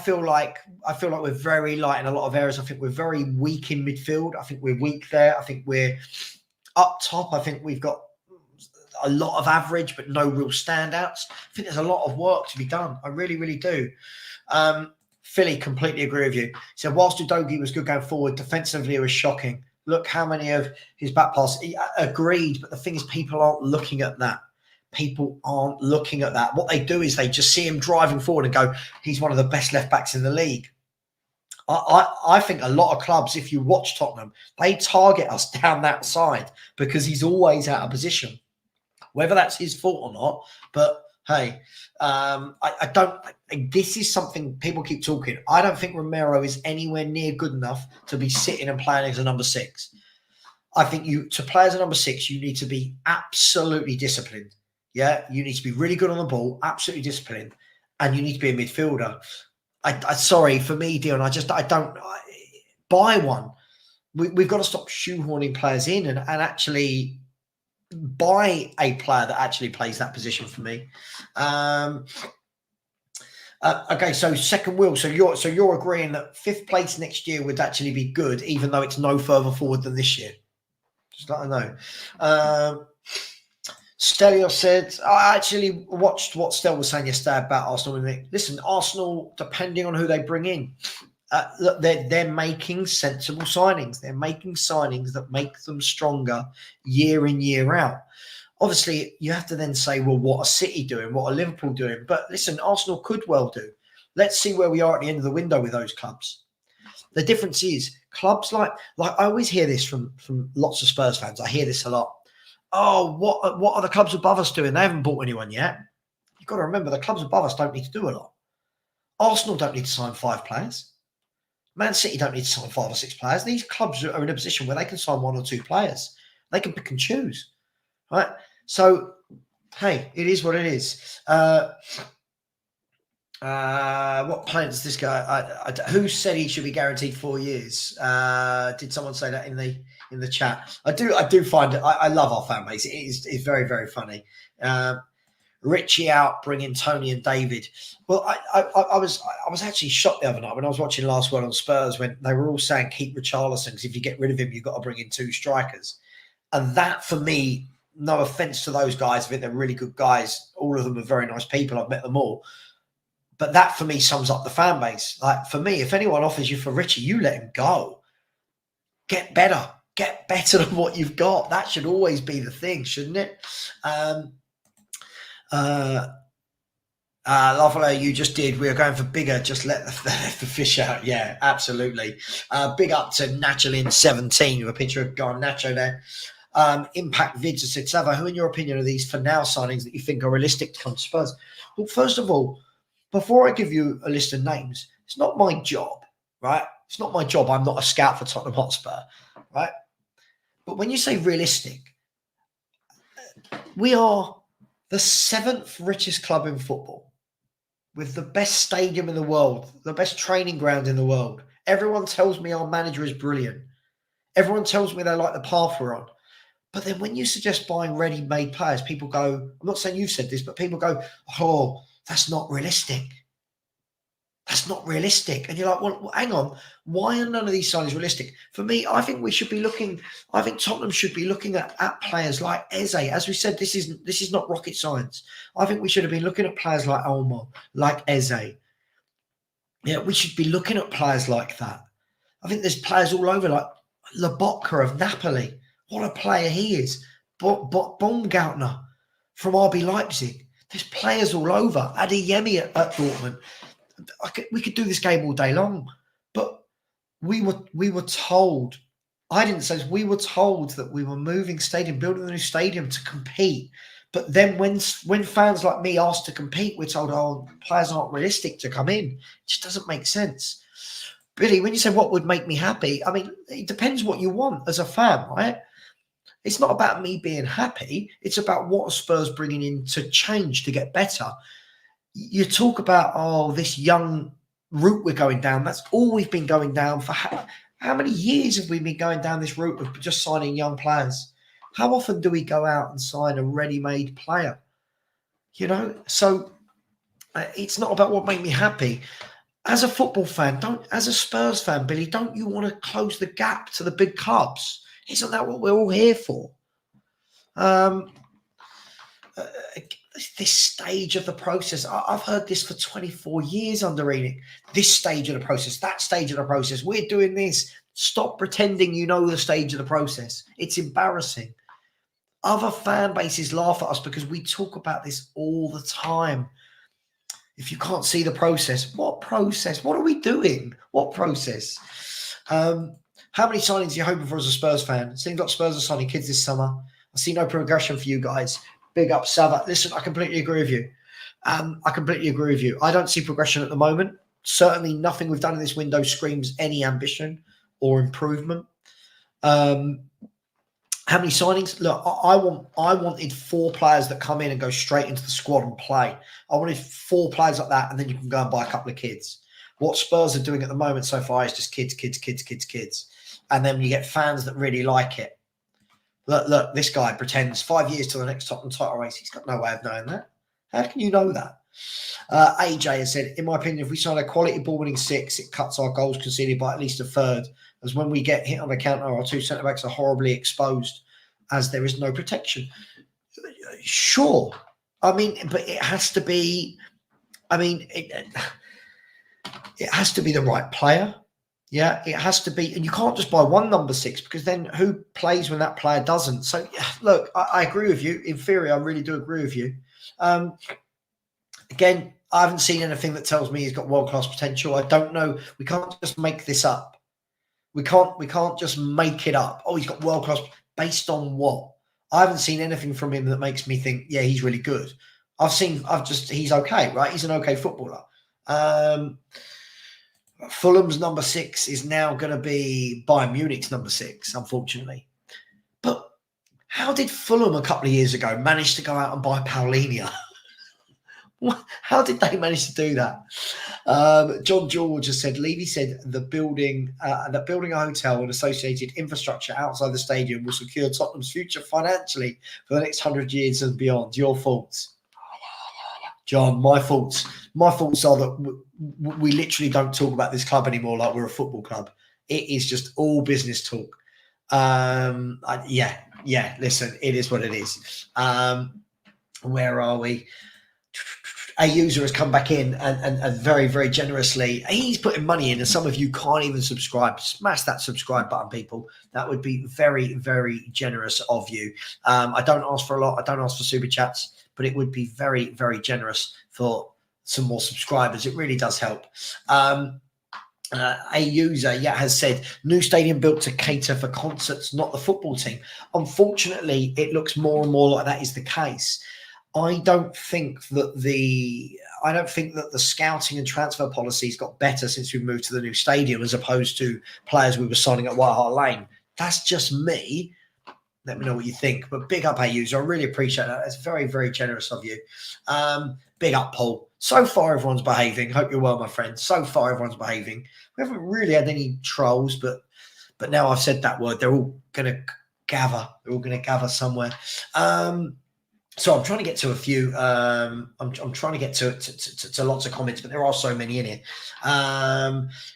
feel like we're very light in a lot of areas. I think we're very weak in midfield. I think we're weak there. I think we're up top. I think we've got a lot of average, but no real standouts. I think there's a lot of work to be done. I really, really do. Philly, completely agree with you. So whilst Udogie was good going forward, defensively it was shocking. Look how many of his back passes. Agreed, but the thing is, people aren't looking at that. What they do is they just see him driving forward and go, he's one of the best left backs in the league. I think a lot of clubs, if you watch Tottenham, they target us down that side because he's always out of position. Whether that's his fault or not, but hey, I don't. This is something people keep talking. I don't think Romero is anywhere near good enough to be sitting and playing as a number 6. I think to play as a number 6, you need to be absolutely disciplined. Yeah, you need to be really good on the ball, absolutely disciplined, and you need to be a midfielder. Sorry for me, Dion. I don't buy one. We've got to stop shoehorning players in and actually buy a player that actually plays that position for me. Okay, so second wheel. So you're agreeing that 5th place next year would actually be good, even though it's no further forward than this year. Just let I know. Stelio said, I actually watched what Stel was saying yesterday about Arsenal. Listen, Arsenal, depending on who they bring in, look, they're making sensible signings. They're making signings that make them stronger year in, year out. Obviously, you have to then say, well, what are City doing? What are Liverpool doing? But listen, Arsenal could well do. Let's see where we are at the end of the window with those clubs. The difference is clubs like I always hear this from lots of Spurs fans. I hear this a lot. Oh, what are the clubs above us doing? They haven't bought anyone yet. You've got to remember the clubs above us don't need to do a lot. Arsenal don't need to sign 5 players. Man City don't need to sign 5 or 6 players. These clubs are in a position where they can sign 1 or 2 players. They can pick and choose, right? So, hey, it is what it is. What plan does this guy? Who said he should be guaranteed 4 years? Did someone say that in the chat? I do find it. I love our fan base. It's very, very funny. Richie out, bringing Tony and David. Well, I was actually shocked the other night when I was watching Last Word on Spurs when they were all saying keep Richarlison because if you get rid of him, you've got to bring in 2 strikers. And that, for me, no offense to those guys, I think they're really good guys. All of them are very nice people. I've met them all. But that, for me, sums up the fan base. Like, for me, if anyone offers you for Richie, you let him go. Get better. Get better than what you've got. That should always be the thing, shouldn't it? Lovely, you just did. We are going for bigger. Just let the fish out. Yeah, absolutely. Big up to Nacholin17 with a picture of Garnacho there. Impact Vids has said, Savva, who in your opinion are these for now signings that you think are realistic to come to Spurs? Well, first of all, before I give you a list of names, it's not my job, right? It's not my job. I'm not a scout for Tottenham Hotspur, right? But when you say realistic, we are the 7th richest club in football with the best stadium in the world, the best training ground in the world. Everyone tells me our manager is brilliant. Everyone tells me they like the path we're on. But then when you suggest buying ready-made players, people go, I'm not saying you've said this, but people go, oh, that's not realistic. That's not realistic. And you're like, well, hang on. Why are none of these signings realistic? For me, I think Tottenham should be looking at players like Eze. As we said, this is not rocket science. I think we should have been looking at players like Olmo, like Eze. Yeah, we should be looking at players like that. I think there's players all over, like Lobotka of Napoli. What a player he is. Baumgartner from RB Leipzig. There's players all over. Adeyemi at Dortmund. We could do this game all day long, but we were told. I didn't say this, we were told that we were moving stadium, building a new stadium to compete. But then when fans like me asked to compete, we're told, oh, players aren't realistic to come in. It just doesn't make sense. Billy, when you say what would make me happy, I mean, it depends what you want as a fan, right? It's not about me being happy. It's about what Spurs bringing in to change, to get better. You talk about, oh, this young route we're going down. That's all we've been going down for. How many years have we been going down this route of just signing young players? How often do we go out and sign a ready-made player? You know, so it's not about what made me happy. As a football fan, as a Spurs fan, Billy, don't you want to close the gap to the big clubs? Isn't that what we're all here for? This stage of the process, I've heard this for 24 years under Enoch. This stage of the process, that stage of the process, we're doing this. Stop pretending you know the stage of the process. It's embarrassing. Other fan bases laugh at us because we talk about this all the time. If you can't see the process, what process? What are we doing? What process? How many signings are you hoping for as a Spurs fan? It seems like Spurs are signing kids this summer. I see no progression for you guys. Big up, Savva. Listen, I completely agree with you. I don't see progression at the moment. Certainly nothing we've done in this window screams any ambition or improvement. How many signings? Look, I wanted 4 players that come in and go straight into the squad and play. I wanted 4 players like that, and then you can go and buy a couple of kids. What Spurs are doing at the moment so far is just kids. And then you get fans that really like it. Look, this guy pretends 5 years to the next Tottenham title race. He's got no way of knowing that. How can you know that? AJ has said, in my opinion, if we sign a quality ball-winning 6, it cuts our goals conceded by at least a third, as when we get hit on the counter, our 2 centre-backs are horribly exposed as there is no protection. Sure. I mean, but it has to be. I mean, it has to be the right player. Yeah, it has to be, and you can't just buy one number 6 because then who plays when that player doesn't? So, look, I agree with you. In theory, I really do agree with you. Again, I haven't seen anything that tells me he's got world-class potential. I don't know. We can't just make this up. We can't just make it up. Oh, he's got world-class based on what? I haven't seen anything from him that makes me think, yeah, he's really good. He's okay, right? He's an okay footballer. Fulham's number 6 is now going to be Bayern Munich's number 6, unfortunately. But how did Fulham a couple of years ago manage to go out and buy Paulinho? How did they manage to do that? John George has said, Levy said that building a hotel and associated infrastructure outside the stadium will secure Tottenham's future financially for the next 100 years and beyond. Your thoughts? John, my thoughts are that we literally don't talk about this club anymore like we're a football club. It is just all business talk. Listen, it is what it is. Where are we? A user has come back in and very, very generously, he's putting money in, and some of you can't even subscribe. Smash that subscribe button, people. That would be very, very generous of you. I don't ask for a lot. I don't ask for super chats, but it would be very, very generous for some more subscribers. It really does help. A user has said, new stadium built to cater for concerts, not the football team. Unfortunately, it looks more and more like that is the case. I don't think that the scouting and transfer policies got better since we moved to the new stadium, as opposed to players we were signing at White Hart Lane. That's just me. Let me know what you think. But big up, user. I really appreciate that. It's very, very generous of you. Big up, Paul. So far, everyone's behaving. Hope you're well, my friend. So far, everyone's behaving. We haven't really had any trolls, but now I've said that word, they're all going to gather. They're all going to gather somewhere. So I'm trying to get to a few. I'm trying to get to lots of comments, but there are so many in it.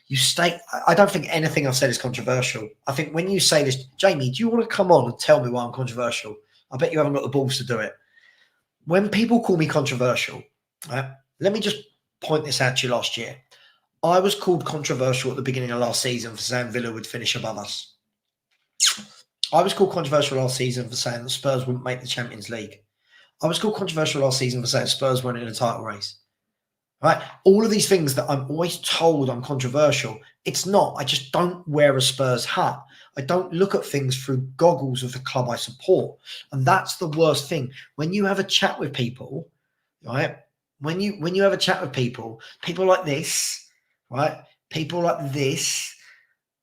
You state, I don't think anything I've said is controversial. I think when you say this, Jamie, do you want to come on and tell me why I'm controversial? I bet you haven't got the balls to do it. When people call me controversial, right, let me just point this out to you last year. I was called controversial at the beginning of last season for saying Villa would finish above us. I was called controversial last season for saying that Spurs wouldn't make the Champions League. I was called controversial last season for saying Spurs weren't in a title race. Right? All of these things that I'm always told I'm controversial, it's not. I just don't wear a Spurs hat. I don't look at things through goggles of the club I support. And that's the worst thing. When you have a chat with people, right? When you have a chat with people like this, right? People like this,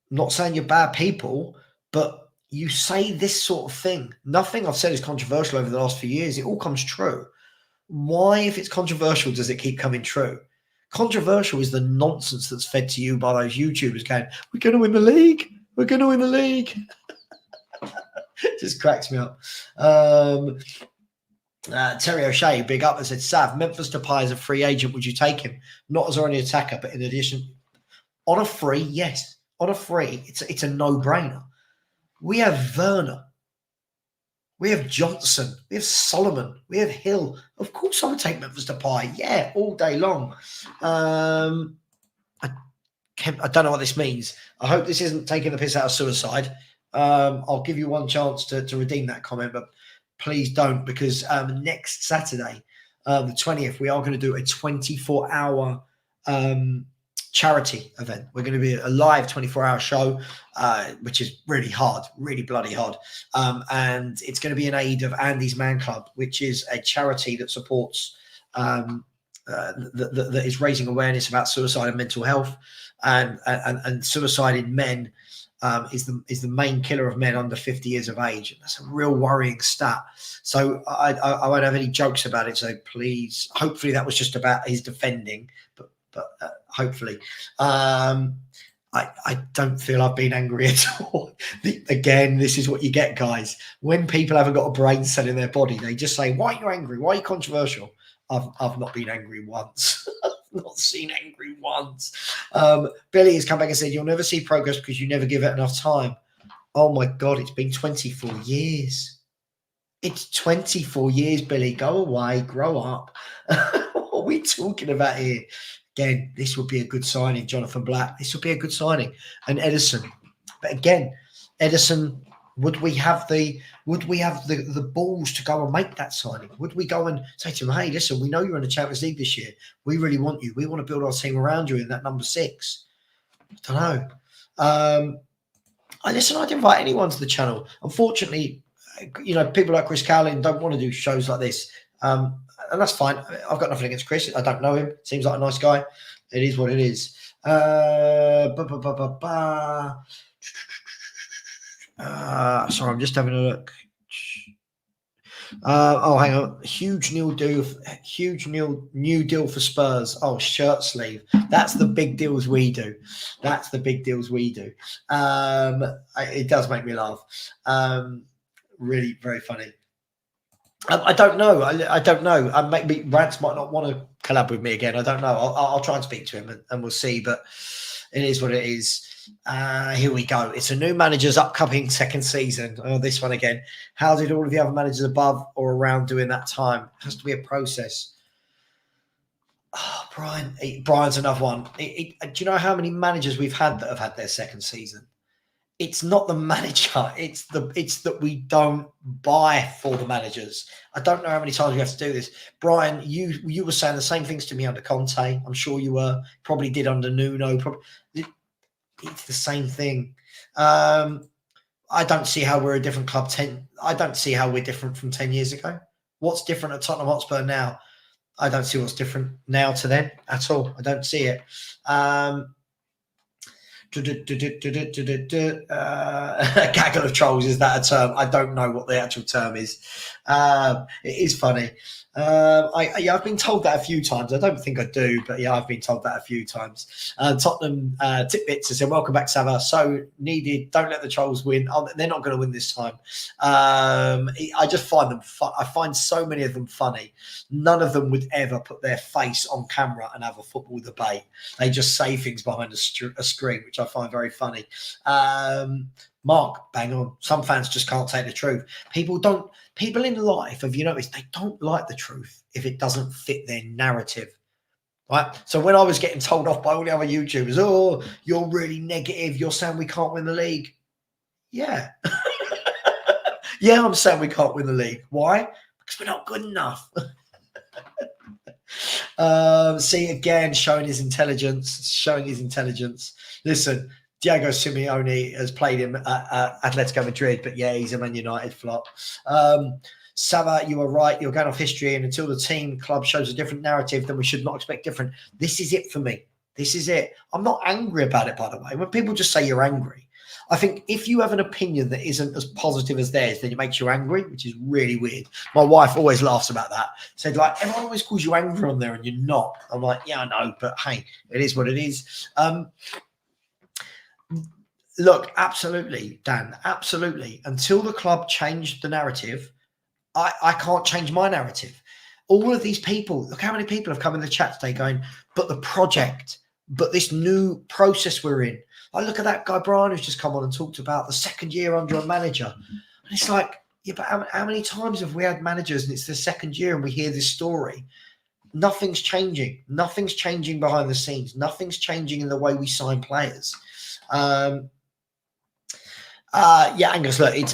I'm not saying you're bad people, but you say this sort of thing. Nothing I've said is controversial over the last few years. It all comes true. Why, if it's controversial, does it keep coming true? Controversial is the nonsense that's fed to you by those YouTubers going, we're going to win the league. We're going to win the league. It just cracks me up. Terry O'Shea, big up, and said, Sav, Memphis Depay is a free agent. Would you take him? Not as our only attacker, but in addition, on a free, yes. On a free, it's a no-brainer. We have Werner. We have Johnson. We have Solomon. We have Hill. Of course I would take Memphis Depay. Yeah, all day long. I don't know what this means. I hope this isn't taking the piss out of suicide. I'll give you one chance to redeem that comment, but please don't, because next Saturday, the 20th, we are going to do a 24-hour charity event. We're going to be a live 24-hour show, which is really hard, really bloody hard. And it's going to be in aid of Andy's Man Club, which is a charity that supports, that is raising awareness about suicide and mental health. And suicide in men is the main killer of men under 50 years of age. And that's a real worrying stat. So I won't have any jokes about it. So please, hopefully that was just about his defending, but hopefully. I don't feel I've been angry at all. Again, this is what you get, guys. When people haven't got a brain cell in their body, they just say, why are you angry? Why are you controversial? I've not been angry once. I've not seen angry once. Billy has come back and said, you'll never see progress because you never give it enough time. Oh, my God, it's been 24 years. It's 24 years, Billy. Go away, grow up. What are we talking about here? Again, this would be a good signing, Jonathan Black. This would be a good signing. And Edison. But again, Edison, would we have the balls to go and make that signing? Would we go and say to him, hey, listen, we know you're in the Champions League this year. We really want you. We want to build our team around you in that number 6. I don't know. I didn't invite anyone to the channel. Unfortunately, people like Chris Cowlin don't want to do shows like this. And that's fine. I've got nothing against Chris. I don't know him. Seems like a nice guy. It is what it is. Sorry, I'm just having a look. Hang on. Huge new deal for Spurs. Oh, shirt sleeve. That's the big deals we do. It does make me laugh. Really very funny. I don't know. I don't know. Maybe Rance might not want to collab with me again. I don't know. I'll try and speak to him and we'll see. But it is what it is. Here we go. It's a new manager's upcoming second season. Oh, this one again. How did all of the other managers above or around do in that time? It has to be a process. Oh, Brian's another one. Do you know how many managers we've had that have had their second season? It's not the manager. It's that we don't buy for the managers. I don't know how many times we have to do this. Brian, you were saying the same things to me under Conte. I'm sure you were. Probably did under Nuno. It's the same thing. I don't see how we're a different club. I don't see how we're different from 10 years ago. What's different at Tottenham Hotspur now? I don't see what's different now to then at all. I don't see it. A gaggle of trolls, is that a term? I don't know what the actual term is. It is funny. I've been told that a few times. I don't think I do, but yeah, I've been told that a few times. Tottenham Titbits has said, welcome back, Savva. So needed. Don't let the trolls win. Oh, they're not going to win this time. I just find them I find so many of them funny. None of them would ever put their face on camera and have a football debate. They just say things behind a screen, which I find very funny. Mark, bang on. Some fans just can't take the truth. People in life, have you noticed, they don't like the truth if it doesn't fit their narrative. Right? So when I was getting told off by all the other YouTubers, oh, you're really negative. You're saying we can't win the league. Yeah. Yeah, I'm saying we can't win the league. Why? Because we're not good enough. See, again, showing his intelligence. Listen, Diego Simeone has played him at Atletico Madrid, but yeah, he's a Man United flop. Savva, you are right. You're going off history, and until the team club shows a different narrative, then we should not expect different. This is it for me. This is it. I'm not angry about it, by the way. When people just say you're angry, I think if you have an opinion that isn't as positive as theirs, then it makes you angry, which is really weird. My wife always laughs about that. Said, like, everyone always calls you angry on there and you're not. I'm like, yeah, I know, but hey, it is what it is. Look, absolutely, Dan, absolutely. Until the club changed the narrative, I can't change my narrative. All of these people, look how many people have come in the chat today going, but the project, but this new process we're in. Like, look at that guy, Brian, who's just come on and talked about the second year under a manager. And it's like, yeah, but how many times have we had managers and it's the second year and we hear this story? Nothing's changing. Nothing's changing behind the scenes. Nothing's changing in the way we sign players. Yeah, Angus, look, it's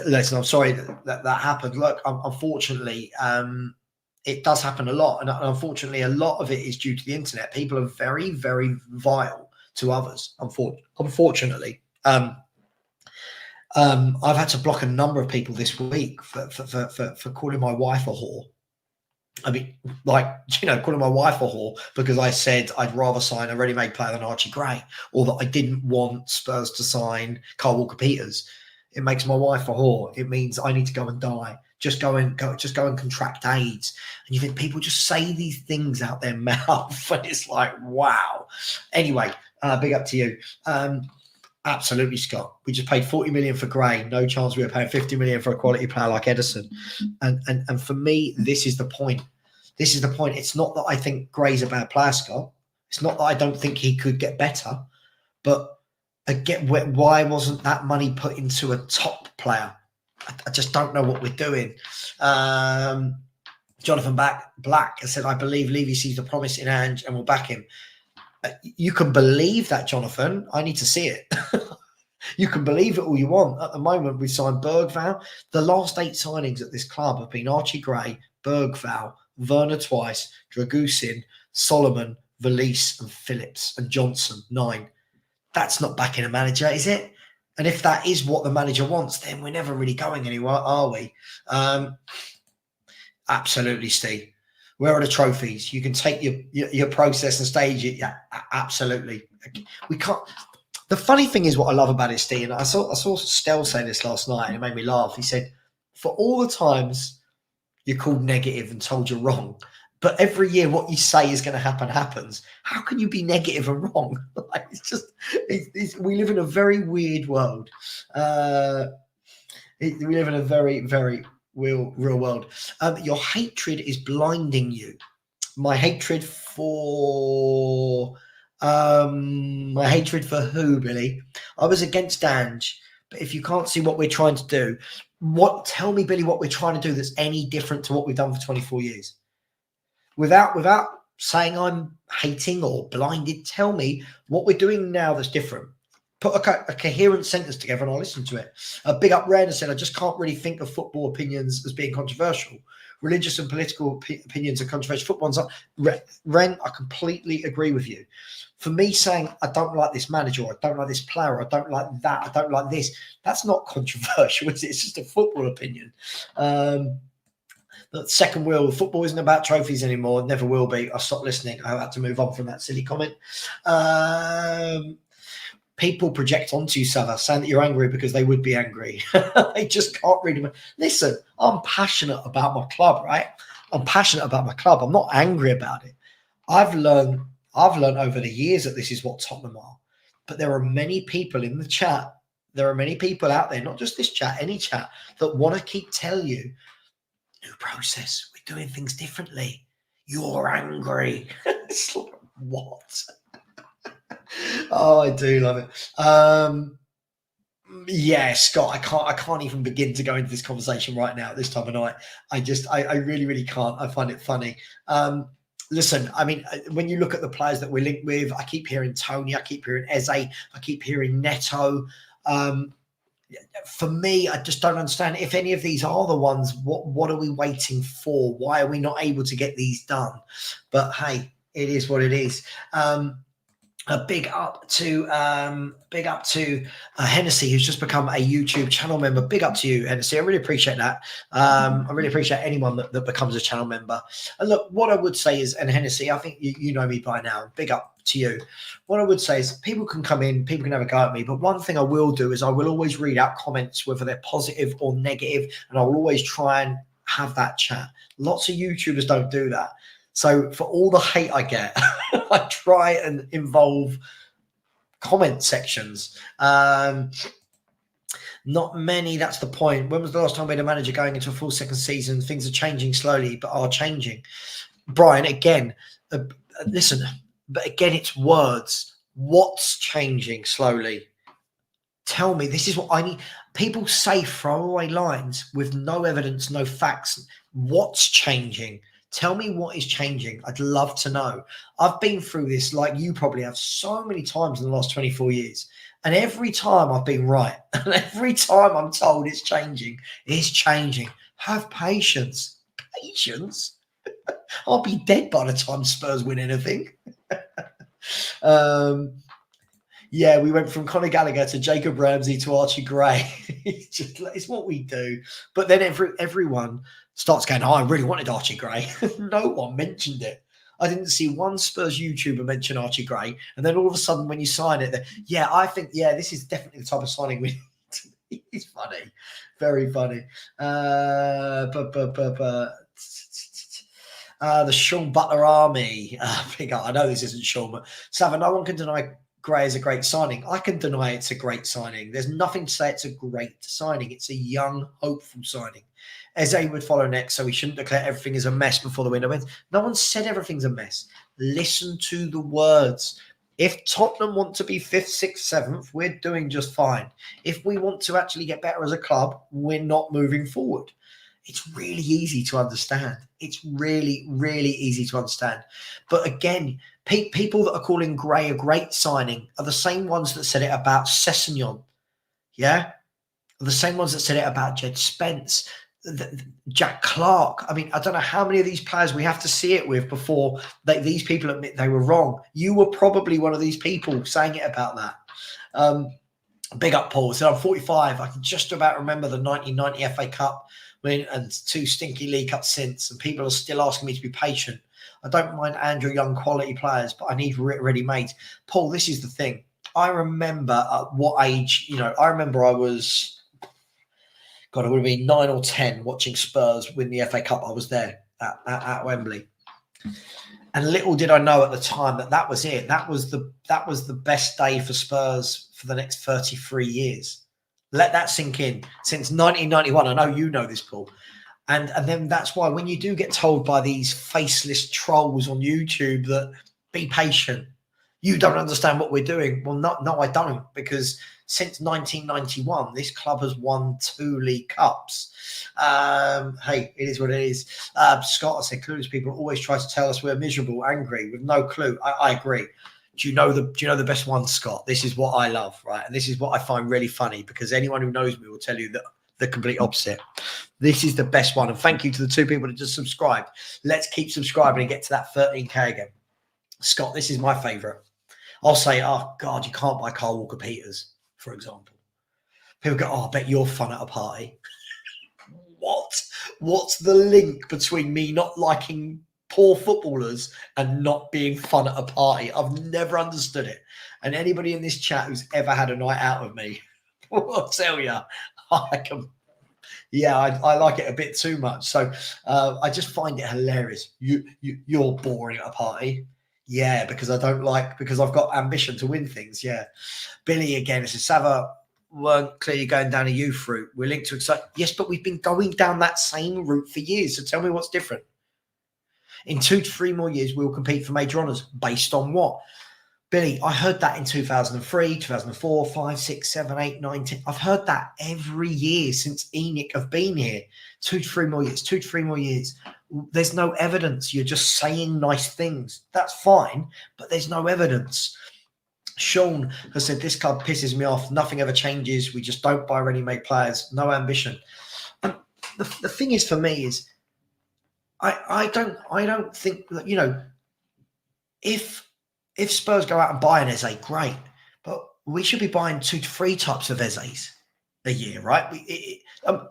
listen, I'm sorry that happened. Look, unfortunately, it does happen a lot. And unfortunately, a lot of it is due to the internet. People are very, very vile to others, unfortunately. I've had to block a number of people this week for calling my wife a whore. I mean, like, calling my wife a whore because I said I'd rather sign a ready-made player than Archie Gray, or that I didn't want Spurs to sign Kyle Walker-Peters. It makes my wife a whore. It means I need to go and die. Just go and contract AIDS. And you think people just say these things out their mouth, and it's like, wow. Anyway, big up to you. Absolutely, Scott. We just paid 40 million for Gray. No chance we were paying 50 million for a quality player like Edison. And for me, this is the point. This is the point. It's not that I think Gray's a bad player, Scott. It's not that I don't think he could get better. But again, why wasn't that money put into a top player? I just don't know what we're doing. Jonathan Black has said, I believe Levy sees the promise in Ange and will back him. You can believe that, Jonathan. I need to see it. You can believe it all you want. At the moment, we've signed Bergvall. The last 8 signings at this club have been Archie Gray, Bergvall, Werner twice, Dragusin, Solomon, Valise, and Phillips, and Johnson, 9. That's not backing a manager, is it? And if that is what the manager wants, then we're never really going anywhere, are we? Absolutely, Steve. Where are the trophies? You can take your process and stage it. Yeah, absolutely. We can't. The funny thing is, what I love about it, Steve, and I saw Stel say this last night, and it made me laugh. He said, for all the times you're called negative and told you're wrong, but every year what you say is going to happen happens. How can you be negative and wrong? Like, it's just, we live in a very weird world. We live in a very, very real world. Your hatred is blinding you. My hatred for who, Billy? I was against Ange, but if you can't see what we're trying to do, tell me, Billy, what we're trying to do that's any different to what we've done for 24 years. Without saying I'm hating or blinded, tell me what we're doing now that's different. Put a coherent sentence together and I'll listen to it. Big up Ren said, I just can't really think of football opinions as being controversial. Religious and political opinions are controversial. Football's not. Ren, I completely agree with you. For me, saying I don't like this manager, or I don't like this player, or I don't like that, I don't like this, that's not controversial, is it? It's just a football opinion. The second wheel, football isn't about trophies anymore. Never will be. I stopped listening. I had to move on from that silly comment. People project onto you, Savva, saying that you're angry because they would be angry. They just can't read them. Listen, I'm passionate about my club, right? I'm passionate about my club. I'm not angry about it. I've learned over the years that this is what Tottenham are. But there are many people in the chat. There are many people out there, not just this chat, any chat, that want to keep telling you, new process, we're doing things differently. You're angry. It's like, what? Oh, I do love it. Yeah, Scott, I can't even begin to go into this conversation right now at this time of night. I really, really can't. I find it funny. Listen, I mean, when you look at the players that we're linked with, I keep hearing Tony, I keep hearing Eze, I keep hearing Neto. For me, I just don't understand if any of these are the ones. What are we waiting for? Why are we not able to get these done? But hey, it is what it is. A big up to Hennessy, who's just become a YouTube channel member. Big up to you, Hennessy. I really appreciate that. I really appreciate anyone that becomes a channel member. And look, what I would say is, and Hennessy, I think you know me by now. Big up to you. What I would say is, people can come in, people can have a go at me, but one thing I will do is I will always read out comments, whether they're positive or negative, and I will always try and have that chat. Lots of YouTubers don't do that. So for all the hate I get, I try and involve comment sections. Not many, that's the point. When was the last time we had a manager going into a full second season? Things are changing slowly, but are changing. Brian, again, listen, but again, it's words. What's changing slowly? Tell me, this is what I need. People say throwaway lines with no evidence, no facts. What's changing? Tell me what is changing. I'd love to know. I've been through this, like you probably have, so many times in the last 24 years. And every time I've been right. And every time I'm told it's changing, it's changing. Have patience. Patience? I'll be dead by the time Spurs win anything. Yeah, we went from Conor Gallagher to Jacob Ramsey to Archie Gray. It's what we do. But then everyone starts going, oh, I really wanted Archie Gray. No one mentioned it. I didn't see one Spurs YouTuber mention Archie Gray. And then all of a sudden when you sign it, I think, this is definitely the type of signing we need. It's funny. Very funny. The Sean Butler Army. I know this isn't Sean, but Savva, no one can deny Gray is a great signing. I can deny it's a great signing. There's nothing to say it's a great signing. It's a young, hopeful signing. Eze would follow next, so we shouldn't declare everything is a mess before the window ends. No one said everything's a mess. Listen to the words. If Tottenham want to be 5th, 6th, 7th, we're doing just fine. If we want to actually get better as a club, we're not moving forward. It's really easy to understand. It's really, really easy to understand. But again, people that are calling Gray a great signing are the same ones that said it about Sessegnon. Yeah? The same ones that said it about Jed Spence, Jack Clark. I mean, I don't know how many of these players we have to see it with before these people admit they were wrong. You were probably one of these people saying it about that. Big up, Paul. So I'm 45. I can just about remember the 1990 FA Cup win and 2 stinky League Cups since, and people are still asking me to be patient. I don't mind Andrew Young quality players, but I need ready-made. Paul, this is the thing. I remember at what age, I remember I was, God, it would have been 9 or 10 watching Spurs win the FA Cup. I was there at Wembley. And little did I know at the time that was it. That was the best day for Spurs for the next 33 years. Let that sink in. Since 1991, I know you know this, Paul. And then that's why when you do get told by these faceless trolls on YouTube that be patient, you don't understand what we're doing. Well, no, I don't, because since 1991, this club has won 2 League Cups. Hey, it is what it is. Scott, I said, clueless people always try to tell us we're miserable, angry, with no clue. I agree. Do you know the best one, Scott? This is what I love, right? And this is what I find really funny, because anyone who knows me will tell you that the complete opposite. This is the best one. And thank you to the 2 people that just subscribed. Let's keep subscribing and get to that 13K again. Scott, this is my favourite. I'll say, oh, God, you can't buy Carl Walker-Peters, for example. People go, oh, I bet you're fun at a party. What? What's the link between me not liking poor footballers and not being fun at a party? I've never understood it. And anybody in this chat who's ever had a night out with me, I'll tell you, I like it a bit too much. So I just find it hilarious. You're boring at a party. Yeah, because I've got ambition to win things. Yeah. Billy again, it says, Savva weren't clearly going down a youth route. We're linked to excite. Yes, but we've been going down that same route for years. So tell me what's different. In 2 to 3 more years, we'll compete for major honours. Based on what? Billy, I heard that in 2003, 2004, 5, 6, 7, 8, 9, 10. I've heard that every year since Enoch have been here. 2 to 3 more years, 2 to 3 more years. There's no evidence. You're just saying nice things. That's fine, but there's no evidence. Sean has said, this club pisses me off. Nothing ever changes. We just don't buy ready-made players. No ambition. And the thing is, for me, is I don't think that, if Spurs go out and buy an Eze, great. But we should be buying 2 to 3 types of Ezes a year, right?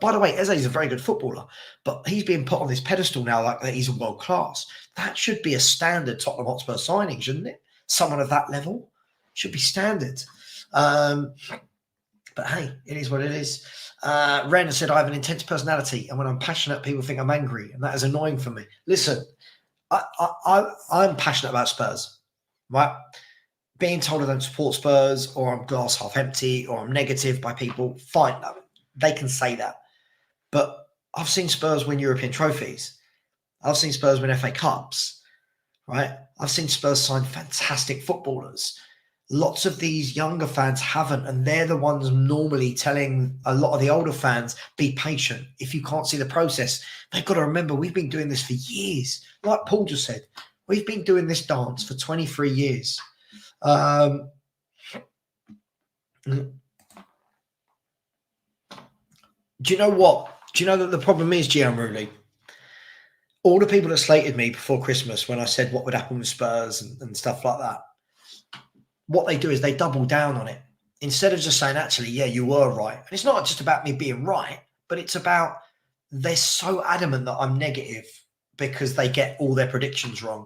By the way, Eze is a very good footballer, but he's being put on this pedestal now like that he's a world class. That should be a standard Tottenham Hotspur signing, shouldn't it? Someone of that level should be standard. But hey, it is what it is. Ren said, I have an intense personality, and when I'm passionate, people think I'm angry, and that is annoying for me. Listen, I'm passionate about Spurs, right? Being told I don't support Spurs, or I'm glass half empty, or I'm negative by people, fine. They can say that. But I've seen Spurs win European trophies. I've seen Spurs win FA Cups, right? I've seen Spurs sign fantastic footballers. Lots of these younger fans haven't, and they're the ones normally telling a lot of the older fans, be patient. If you can't see the process, they've got to remember, we've been doing this for years. Like Paul just said, we've been doing this dance for 23 years. Do you know what? Do you know that the problem is, Gianrulli? All the people that slated me before Christmas when I said what would happen with Spurs and stuff like that, what they do is they double down on it. Instead of just saying, actually, yeah, you were right. And it's not just about me being right, but it's about they're so adamant that I'm negative because they get all their predictions wrong.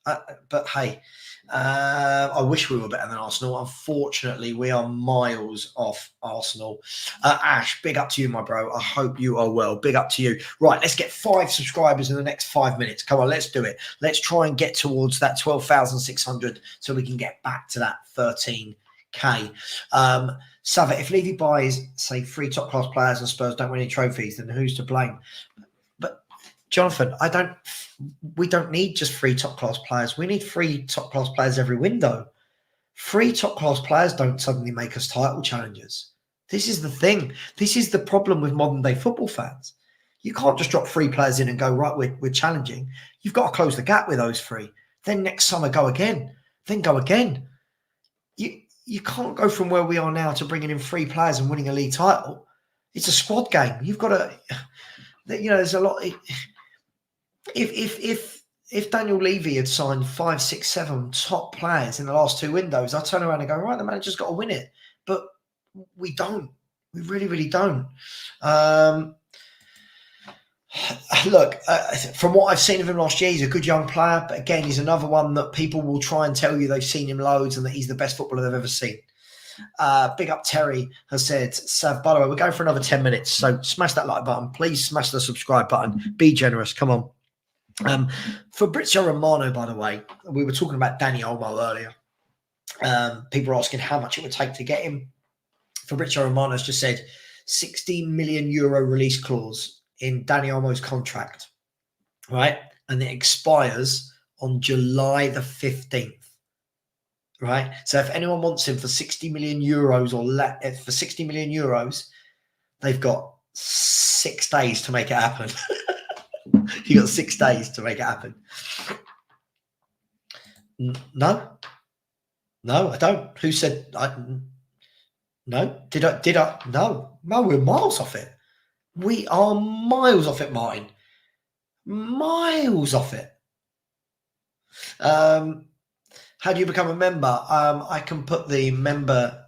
But hey, I wish we were better than Arsenal. Unfortunately, we are miles off Arsenal. Ash, big up to you, my bro. I hope you are well. Big up to you. Right, let's get 5 subscribers in the next 5 minutes. Come on, let's do it. Let's try and get towards that 12,600 so we can get back to that 13K. Savva, if Levy buys, say, 3 top-class players and Spurs don't win any trophies, then who's to blame? But Jonathan, we don't need just 3 top-class players. We need 3 top-class players every window. 3 top-class players don't suddenly make us title challengers. This is the thing. This is the problem with modern-day football fans. You can't just drop 3 players in and go, right, we're challenging. You've got to close the gap with those 3. Then next summer, go again. Then go again. You can't go from where we are now to bringing in 3 players and winning a league title. It's a squad game. You've got to, there's a lot. If Daniel Levy had signed 5, 6, 7 top players in the last 2 windows, I'd turn around and go, right, the manager's got to win it. But we don't. We really, really don't. Look, from what I've seen of him last year, he's a good young player. But again, he's another one that people will try and tell you they've seen him loads and that he's the best footballer they've ever seen. Big Up Terry has said, Sav, by the way, we're going for another 10 minutes. So smash that like button. Please smash the subscribe button. Be generous. Come on. Fabrizio Romano, by the way, we were talking about Dani Olmo earlier. People are asking how much it would take to get him. Fabrizio Romano has just said 16 million euro release clause in Dani Olmo's contract, right? And it expires on July the 15th, right? So if anyone wants him for 60 million euros or for 60 million euros, they've got 6 days to make it happen. You got 6 days to make it happen. No, I don't. Who said no? Did I? No, we're miles off it. We are miles off it, Martin. Miles off it. How do you become a member? I can put the member.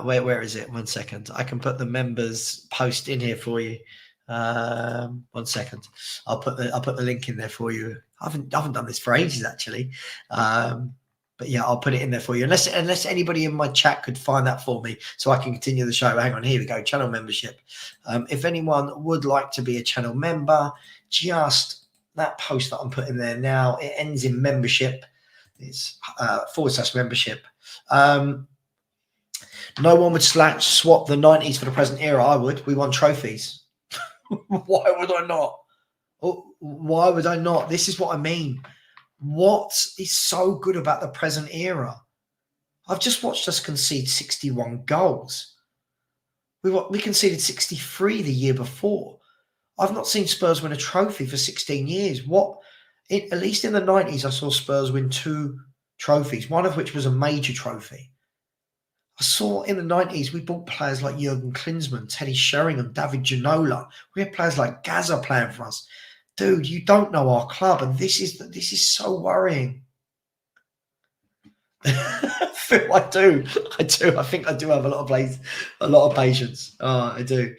Where is it? 1 second. I can put the members post in here for you. 1 second. I'll put the link in there for you. I haven't done this for ages actually. But yeah, I'll put it in there for you. Unless anybody in my chat could find that for me so I can continue the show. Hang on, here we go. Channel membership. If anyone would like to be a channel member, just that post that I'm putting there now, it ends in membership. It's /membership. No one would swap the 90s for the present era. I would. We won trophies. Why would I not? Why would I not? This is what I mean. What is so good about the present era? I've just watched us concede 61 goals. We conceded 63 the year before. I've not seen Spurs win a trophy for 16 years. At least in the 90s, I saw Spurs win 2 trophies, one of which was a major trophy. I saw in the 90s, we bought players like Jurgen Klinsmann, Teddy Sheringham, David Ginola. We had players like Gaza playing for us. Dude, you don't know our club, and this is so worrying. Phil, I do. I think I do have a lot of patience. I do.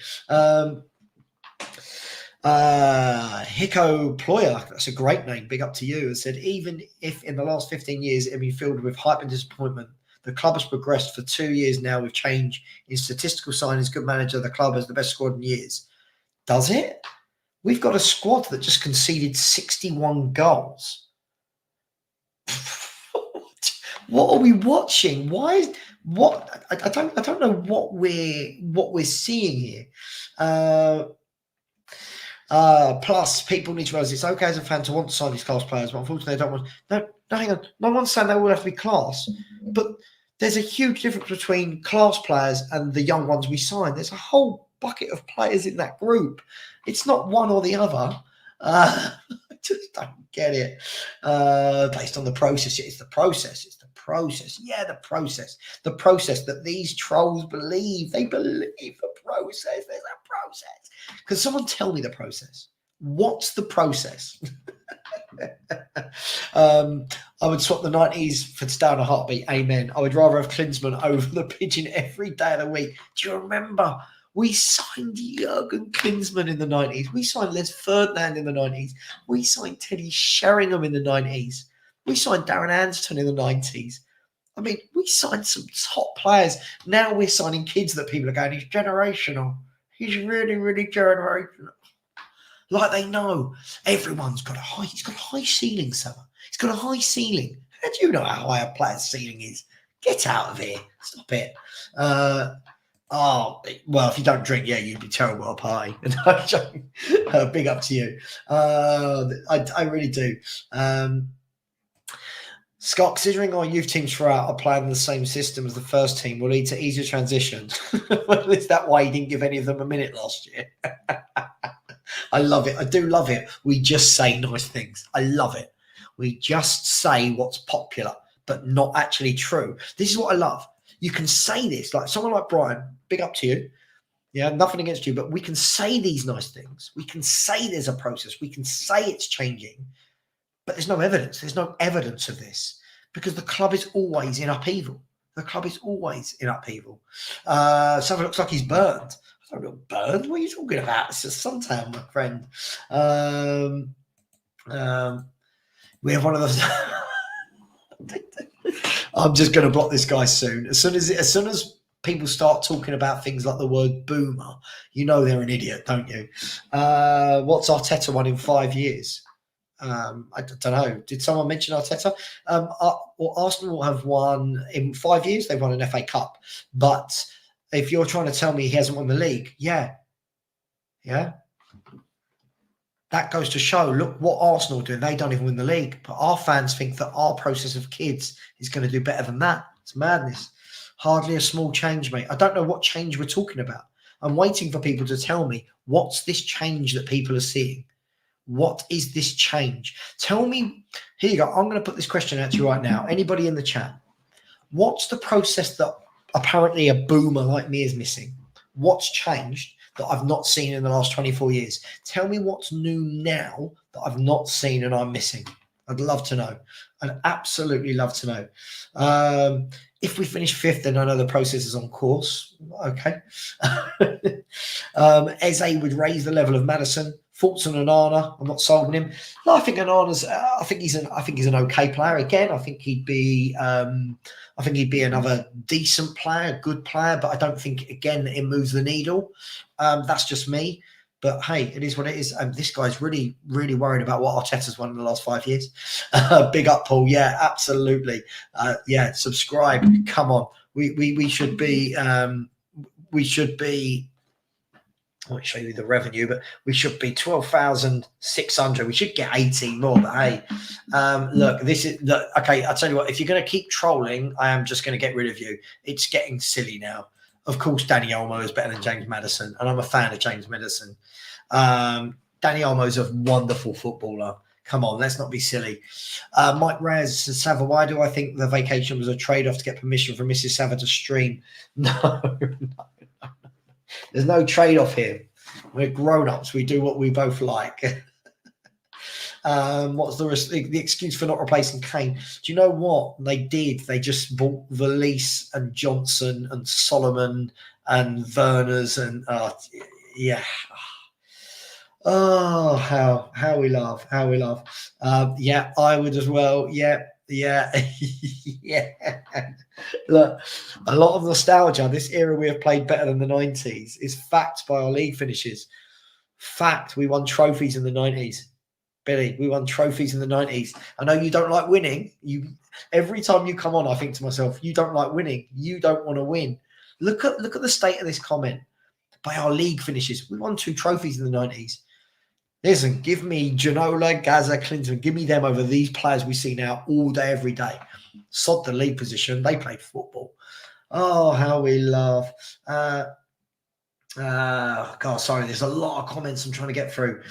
Hiko Ployer, that's a great name. Big up to you. Has said, even if in the last 15 years it had been filled with hype and disappointment, the club has progressed for 2 years now with change in statistical signings. Good manager. The club has the best squad in years. Does it? We've got a squad that just conceded 61 goals. What are we watching? I don't know what we're seeing here. Plus, people need to realize it's okay as a fan to want to sign these class players, but unfortunately, they don't want. No, hang on. No one's saying they all have to be class, but there's a huge difference between class players and the young ones we sign. There's a whole bucket of players in that group. It's not one or the other. I just don't get it. Based on the process, it's the process. It's the process. Yeah, the process. The process that these trolls believe. They believe the process. There's a process. Can someone tell me the process? What's the process? I would swap the 90s for to stay on a heartbeat. Amen. I would rather have Klinsmann over the pigeon every day of the week. Do you remember? We signed Jurgen Klinsmann in the 90s. We signed Les Ferdinand in the 90s. We signed Teddy Sheringham in the 90s. We signed Darren Anston in the 90s. I mean, we signed some top players. Now we're signing kids that people are going, he's generational. He's really, really generational. Like they know. Everyone's got he's got a high ceiling, Savva. He's got a high ceiling. How do you know how high a player's ceiling is? Get out of here. Stop it. Oh, well, if you don't drink, yeah, you'd be terrible at a party. Big up to you. I really do. Scott, considering our youth teams throughout are playing the same system as the first team, will lead to easier transitions. Well, is that why he didn't give any of them a minute last year? I love it. I do love it. We just say nice things. I love it. We just say what's popular, but not actually true. This is what I love. You can say this, like someone like Brian, big up to you. Yeah, nothing against you, but we can say these nice things. We can say there's a process. We can say it's changing, but there's no evidence. There's no evidence of this because the club is always in upheaval. The club is always in upheaval. Savva looks like he's burned. I don't know, burned? What are you talking about? It's a suntan, my friend. We have one of those. I'm just going to block this guy soon. As soon as people start talking about things like the word boomer, you know they're an idiot, don't you? What's Arteta won in 5 years? I don't know. Did someone mention Arteta? Arsenal have won in 5 years. They've won an FA Cup. But if you're trying to tell me he hasn't won the league, yeah. That goes to show, look what Arsenal are doing. They don't even win the league. But our fans think that our process of kids is going to do better than that. It's madness. Hardly a small change, mate. I don't know what change we're talking about. I'm waiting for people to tell me, what's this change that people are seeing? What is this change? Tell me. Here you go. I'm going to put this question out to you right now. Anybody in the chat? What's the process that apparently a boomer like me is missing? What's changed that I've not seen in the last 24 years? Tell me what's new now that I've not seen and I'm missing. I'd love to know. I'd absolutely love to know. If we finish fifth, then I know the process is on course. Okay. Eze would raise the level of Maddison. Thoughts on Onana? I'm not sold on him. No, I think Onana's. I think he's an okay player. Again, I think he'd be another decent player, good player. But I don't think again it moves the needle. That's just me. But hey, it is what it is. This guy's really, really worried about what Arteta's won in the last 5 years. Big up, Paul. Yeah, absolutely. Yeah, subscribe. Come on. We should be. We should be. I won't show you the revenue, but we should be 12,600. We should get 18 more. But hey, look, okay. I'll tell you what. If you're going to keep trolling, I am just going to get rid of you. It's getting silly now. Of course, Danny Olmo is better than James Maddison, and I'm a fan of James Maddison. Danny Olmo's a wonderful footballer. Come on, let's not be silly. Mike Reyes says, Savva, why do I think the vacation was a trade-off to get permission from Mrs. Savva to stream? No. There's no trade-off here. We're grown-ups. We do what we both like. What's the excuse for not replacing Kane? Do you know what they did? They just bought Valise and Johnson and Solomon and Werners and yeah. Oh, how we laugh. Yeah, I would as well. Yeah. Yeah. Look, a lot of nostalgia. This era we have played better than the 90s is fact by our league finishes. Fact, we won trophies in the 90s. Billy, we won trophies in the 90s. I know you don't like winning. Every time you come on, I think to myself, you don't like winning. You don't want to win. Look at the state of this comment. By our league finishes, we won 2 trophies in the 90s. Listen, give me Ginola, Gaza, Clinton. Give me them over these players we see now all day, every day. Sod the league position. They played football. Oh, how we laugh. God, sorry. There's a lot of comments I'm trying to get through.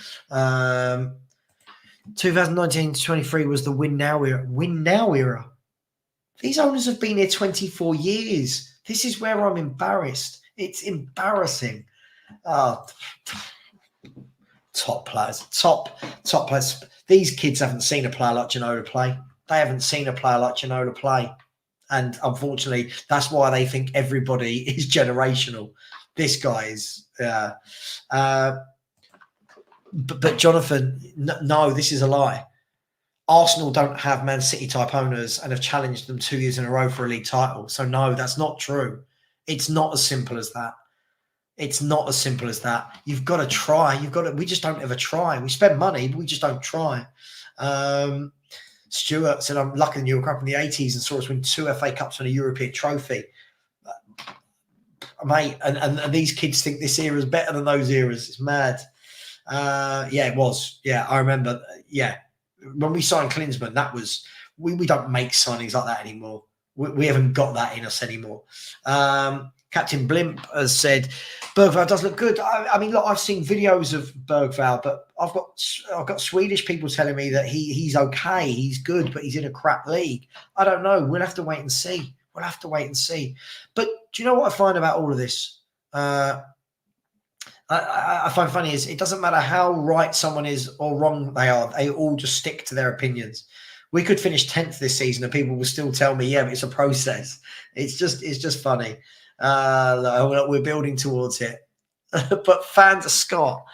2019-23 was the win now era. Win now era. These owners have been here 24 years. This is where I'm embarrassed. It's embarrassing. Top players. Top players. These kids haven't seen a player like Ginola play. They haven't seen a player like Ginola play. And unfortunately, that's why they think everybody is generational. This guy is... But Jonathan, no, this is a lie. Arsenal don't have Man City type owners and have challenged them 2 years in a row for a league title. So no, that's not true. It's not as simple as that. It's not as simple as that. You've got to try. We just don't ever try. We spend money, but we just don't try. Stuart said, I'm lucky that you were up in the 80s and saw us win 2 FA Cups and a European trophy. Mate, and these kids think this era is better than those eras. It's mad. Yeah, it was. Yeah, I remember. Yeah, when we signed Klinsmann, that was we don't make signings like that anymore. We haven't got that in us anymore. Captain Blimp has said Bergvall does look good. I mean, look, I've seen videos of Bergvall, but I've got Swedish people telling me that he's okay, he's good, but he's in a crap league. I don't know. We'll have to wait and see. We'll have to wait and see. But do you know what I find about all of this? I find funny is it doesn't matter how right someone is or wrong they are. They all just stick to their opinions. We could finish 10th this season and people will still tell me, yeah, but it's a process. It's just funny. We're building towards it. But fans of Scott,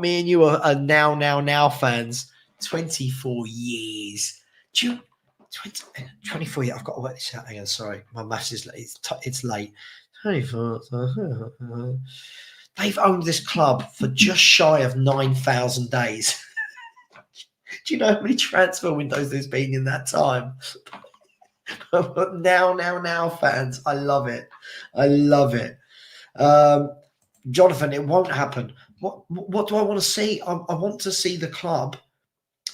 me and you are now fans. 24 years. 24 years. I've got to work this out again. Sorry, my maths is late. It's late. 24. They've owned this club for just shy of 9,000 days. Do you know how many transfer windows there's been in that time? now, fans. I love it. I love it. Jonathan, it won't happen. What do I want to see? I want to see the club.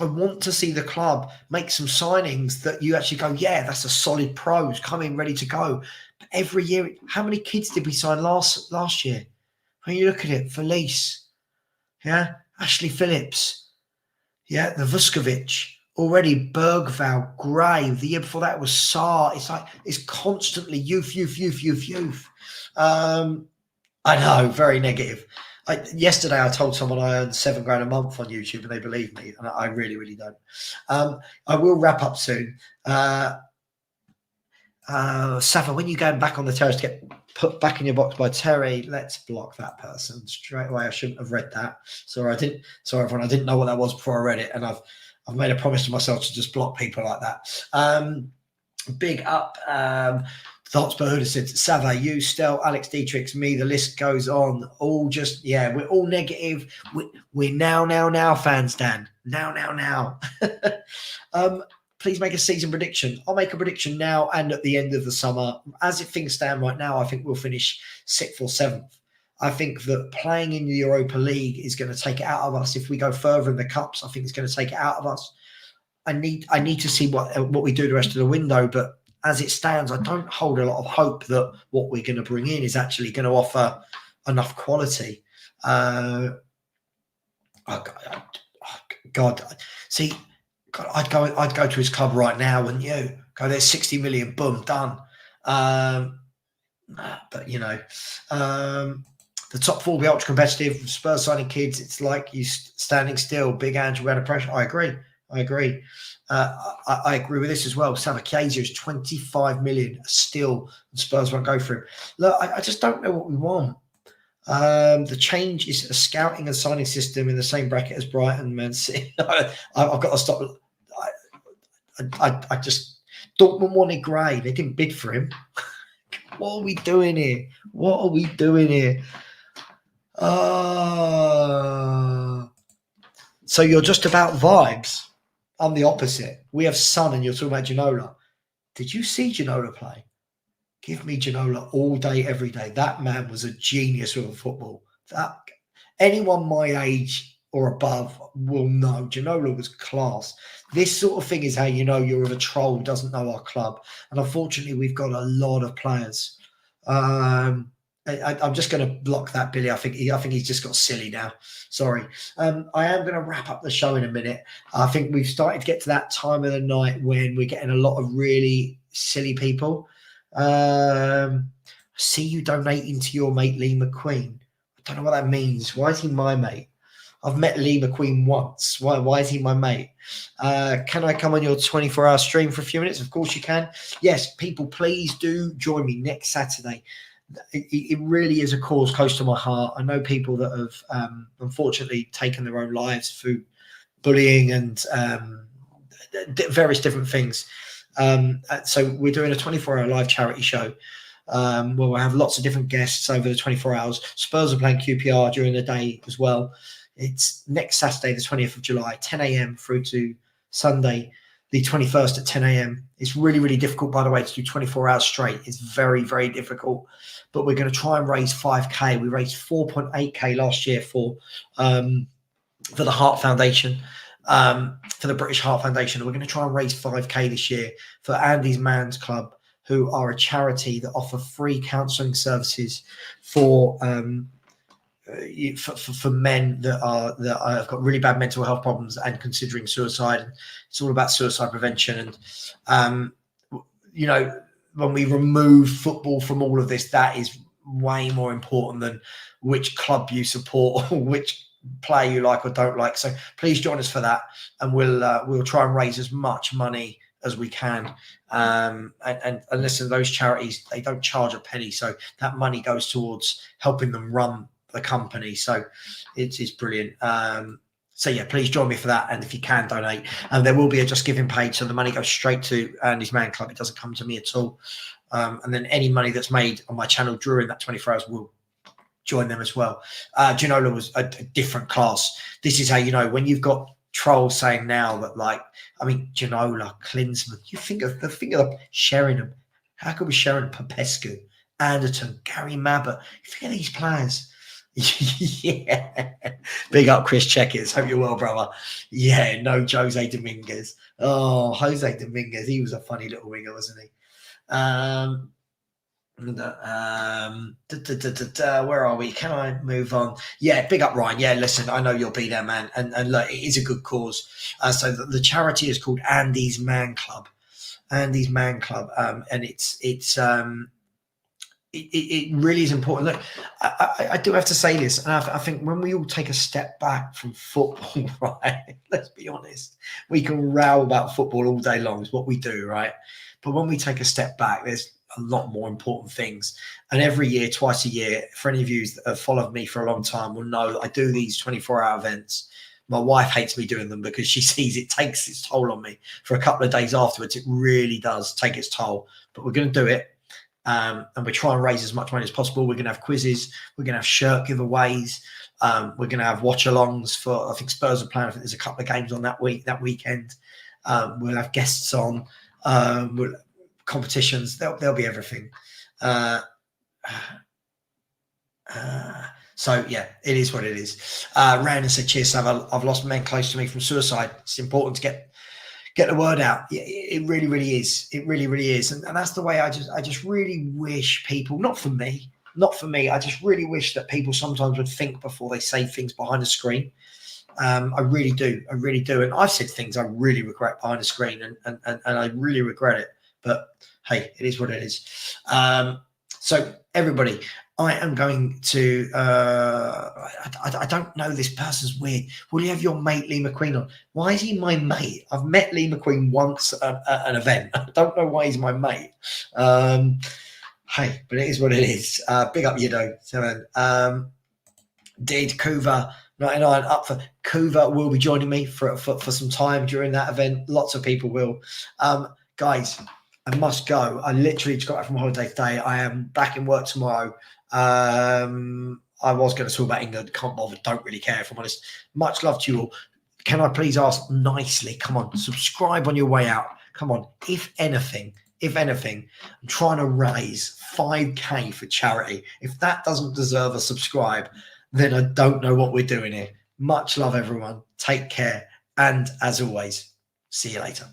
I want to see the club make some signings that you actually go, yeah, that's a solid pros coming ready to go. But every year, how many kids did we sign last year? When you look at it, Felice, yeah, Ashley Phillips, yeah, the Vuskovic, already Bergvall, Gray. The year before that was Saar. It's constantly youth. I know, very negative. Yesterday, I told someone I earned $7,000 a month on YouTube, and they believe me, and I really, really don't. I will wrap up soon. Savva, when you going back on the terrace to get put back in your box by Terry, let's block that person straight away. I shouldn't have read that. Sorry, everyone. I didn't know what that was before I read it, and I've made a promise to myself to just block people like that. Big up. Hotspur Hood said, Savva, you, Stel, Alex Dietrichs, me, the list goes on. All just, yeah, we're all negative. We're now fans, Dan. Now. Please make a season prediction. I'll make a prediction now and at the end of the summer. As things stand right now, I think we'll finish 6th or 7th. I think that playing in the Europa League is going to take it out of us. If we go further in the cups, I think it's going to take it out of us. I need to see what we do the rest of the window, but as it stands, I don't hold a lot of hope that what we're going to bring in is actually going to offer enough quality. God, see, God, I'd go to his club right now, wouldn't you? Go there, 60 million, boom, done. But you know, the top four will be ultra competitive. Spurs signing kids, it's like you standing still. Big Andrew under pressure. I agree. I agree with this as well. Savva Chiesa is 25 million still, and Spurs won't go for him. Look, I just don't know what we want. The change is a scouting and signing system in the same bracket as Brighton, Man City. I've got to stop. I just Dortmund wanted Gray. They didn't bid for him. What are we doing here? So you're just about vibes. I'm the opposite. We have Son and you're talking about Ginola. Did you see Ginola play? Give me Ginola all day, every day. That man was a genius with a football. Anyone my age or above will know. Ginola was class. This sort of thing is how you know you're with a troll who doesn't know our club. And unfortunately, we've got a lot of players. I'm just going to block that, Billy. I think he's just got silly now. Sorry. I am going to wrap up the show in a minute. I think we've started to get to that time of the night when we're getting a lot of really silly people. See you donating to your mate Lee McQueen. I don't know what that means. Why is he my mate? I've met Lee McQueen once. Why is he my mate? Can I come on your 24-hour stream for a few minutes? Of course you can. Yes, people, please do join me next Saturday. It really is a cause close to my heart. I know people that have unfortunately taken their own lives through bullying and various different things. So we're doing a 24-hour live charity show where we'll have lots of different guests over the 24 hours. Spurs are playing QPR during the day as well. It's next Saturday, the 20th of July, 10 a.m. through to Sunday, the 21st at 10 a.m. It's really, really difficult, by the way, to do 24 hours straight. It's very, very difficult. But we're going to try and raise 5K. We raised 4.8K last year for the Heart Foundation. for the British Heart Foundation. We're going to try and raise 5k this year for Andy's Man's Club, who are a charity that offer free counselling services for men that have got really bad mental health problems and considering suicide. It's all about suicide prevention. And you know, when we remove football from all of this, that is way more important than which club you support or which player you like or don't like. So please join us for that, and we'll try and raise as much money as we can. And listen, those charities, they don't charge a penny, so that money goes towards helping them run the company. So it is brilliant. So yeah, please join me for that. And if you can donate, and there will be a Just Giving page, so the money goes straight to Andy's Man Club. It doesn't come to me at all. And then any money that's made on my channel during that 24 hours will join them as well. Ginola was a different class. This is how you know when you've got trolls saying now that, like, I mean, Ginola, Klinsmann, you think of Sheringham. How could we Sheringham, Popescu, Anderton, Gary Mabbutt? You think of these players. Yeah. Big up Chris Checkers. Hope you're well, brother. Yeah, no Jose Dominguez. Oh, Jose Dominguez. He was a funny little winger, wasn't he? Where are we? Can I move on? Yeah, big up Ryan. Yeah, listen, I know you'll be there, man. And look, it is a good cause. So the charity is called Andy's Man Club. Andy's Man Club. And it really is important. Look, I do have to say this, and I think when we all take a step back from football, right? Let's be honest, we can row about football all day long. It's what we do, right? But when we take a step back, there's a lot more important things. And every year, twice a year, for any of you that have followed me for a long time will know that I do these 24-hour events. My wife hates me doing them because she sees it takes its toll on me. For a couple of days afterwards, it really does take its toll. But we're going to do it. And we try and raise as much money as possible. We're going to have quizzes. We're going to have shirt giveaways. We're going to have watch-alongs for, I think Spurs are playing. I think there's a couple of games on that weekend. We'll have guests on. Competitions. There'll be everything. So yeah, it is what it is. Randon said, "Cheers, Savva. I've lost men close to me from suicide. It's important to get the word out." It really, really is. It really, really is. And that's the way I just really wish people, not for me. I just really wish that people sometimes would think before they say things behind a screen. I really do. And I've said things I really regret behind a screen, and I really regret it. But hey, it is what it is. So everybody, I am going to, I don't know, this person's weird. Will you have your mate Lee McQueen on? Why is he my mate? I've met Lee McQueen once at an event. I don't know why he's my mate. Hey, but it is what it is. Big up Yido. Did Kuva 99 up for Kuva will be joining me for some time during that event. Lots of people will. Guys, I must go. I literally just got back from holiday today. I am back in work tomorrow. I was going to talk about England. Can't bother. Don't really care, if I'm honest. Much love to you all. Can I please ask nicely? Come on, subscribe on your way out. Come on. If anything, I'm trying to raise 5k for charity. If that doesn't deserve a subscribe, then I don't know what we're doing here. Much love, everyone. Take care. And as always, see you later.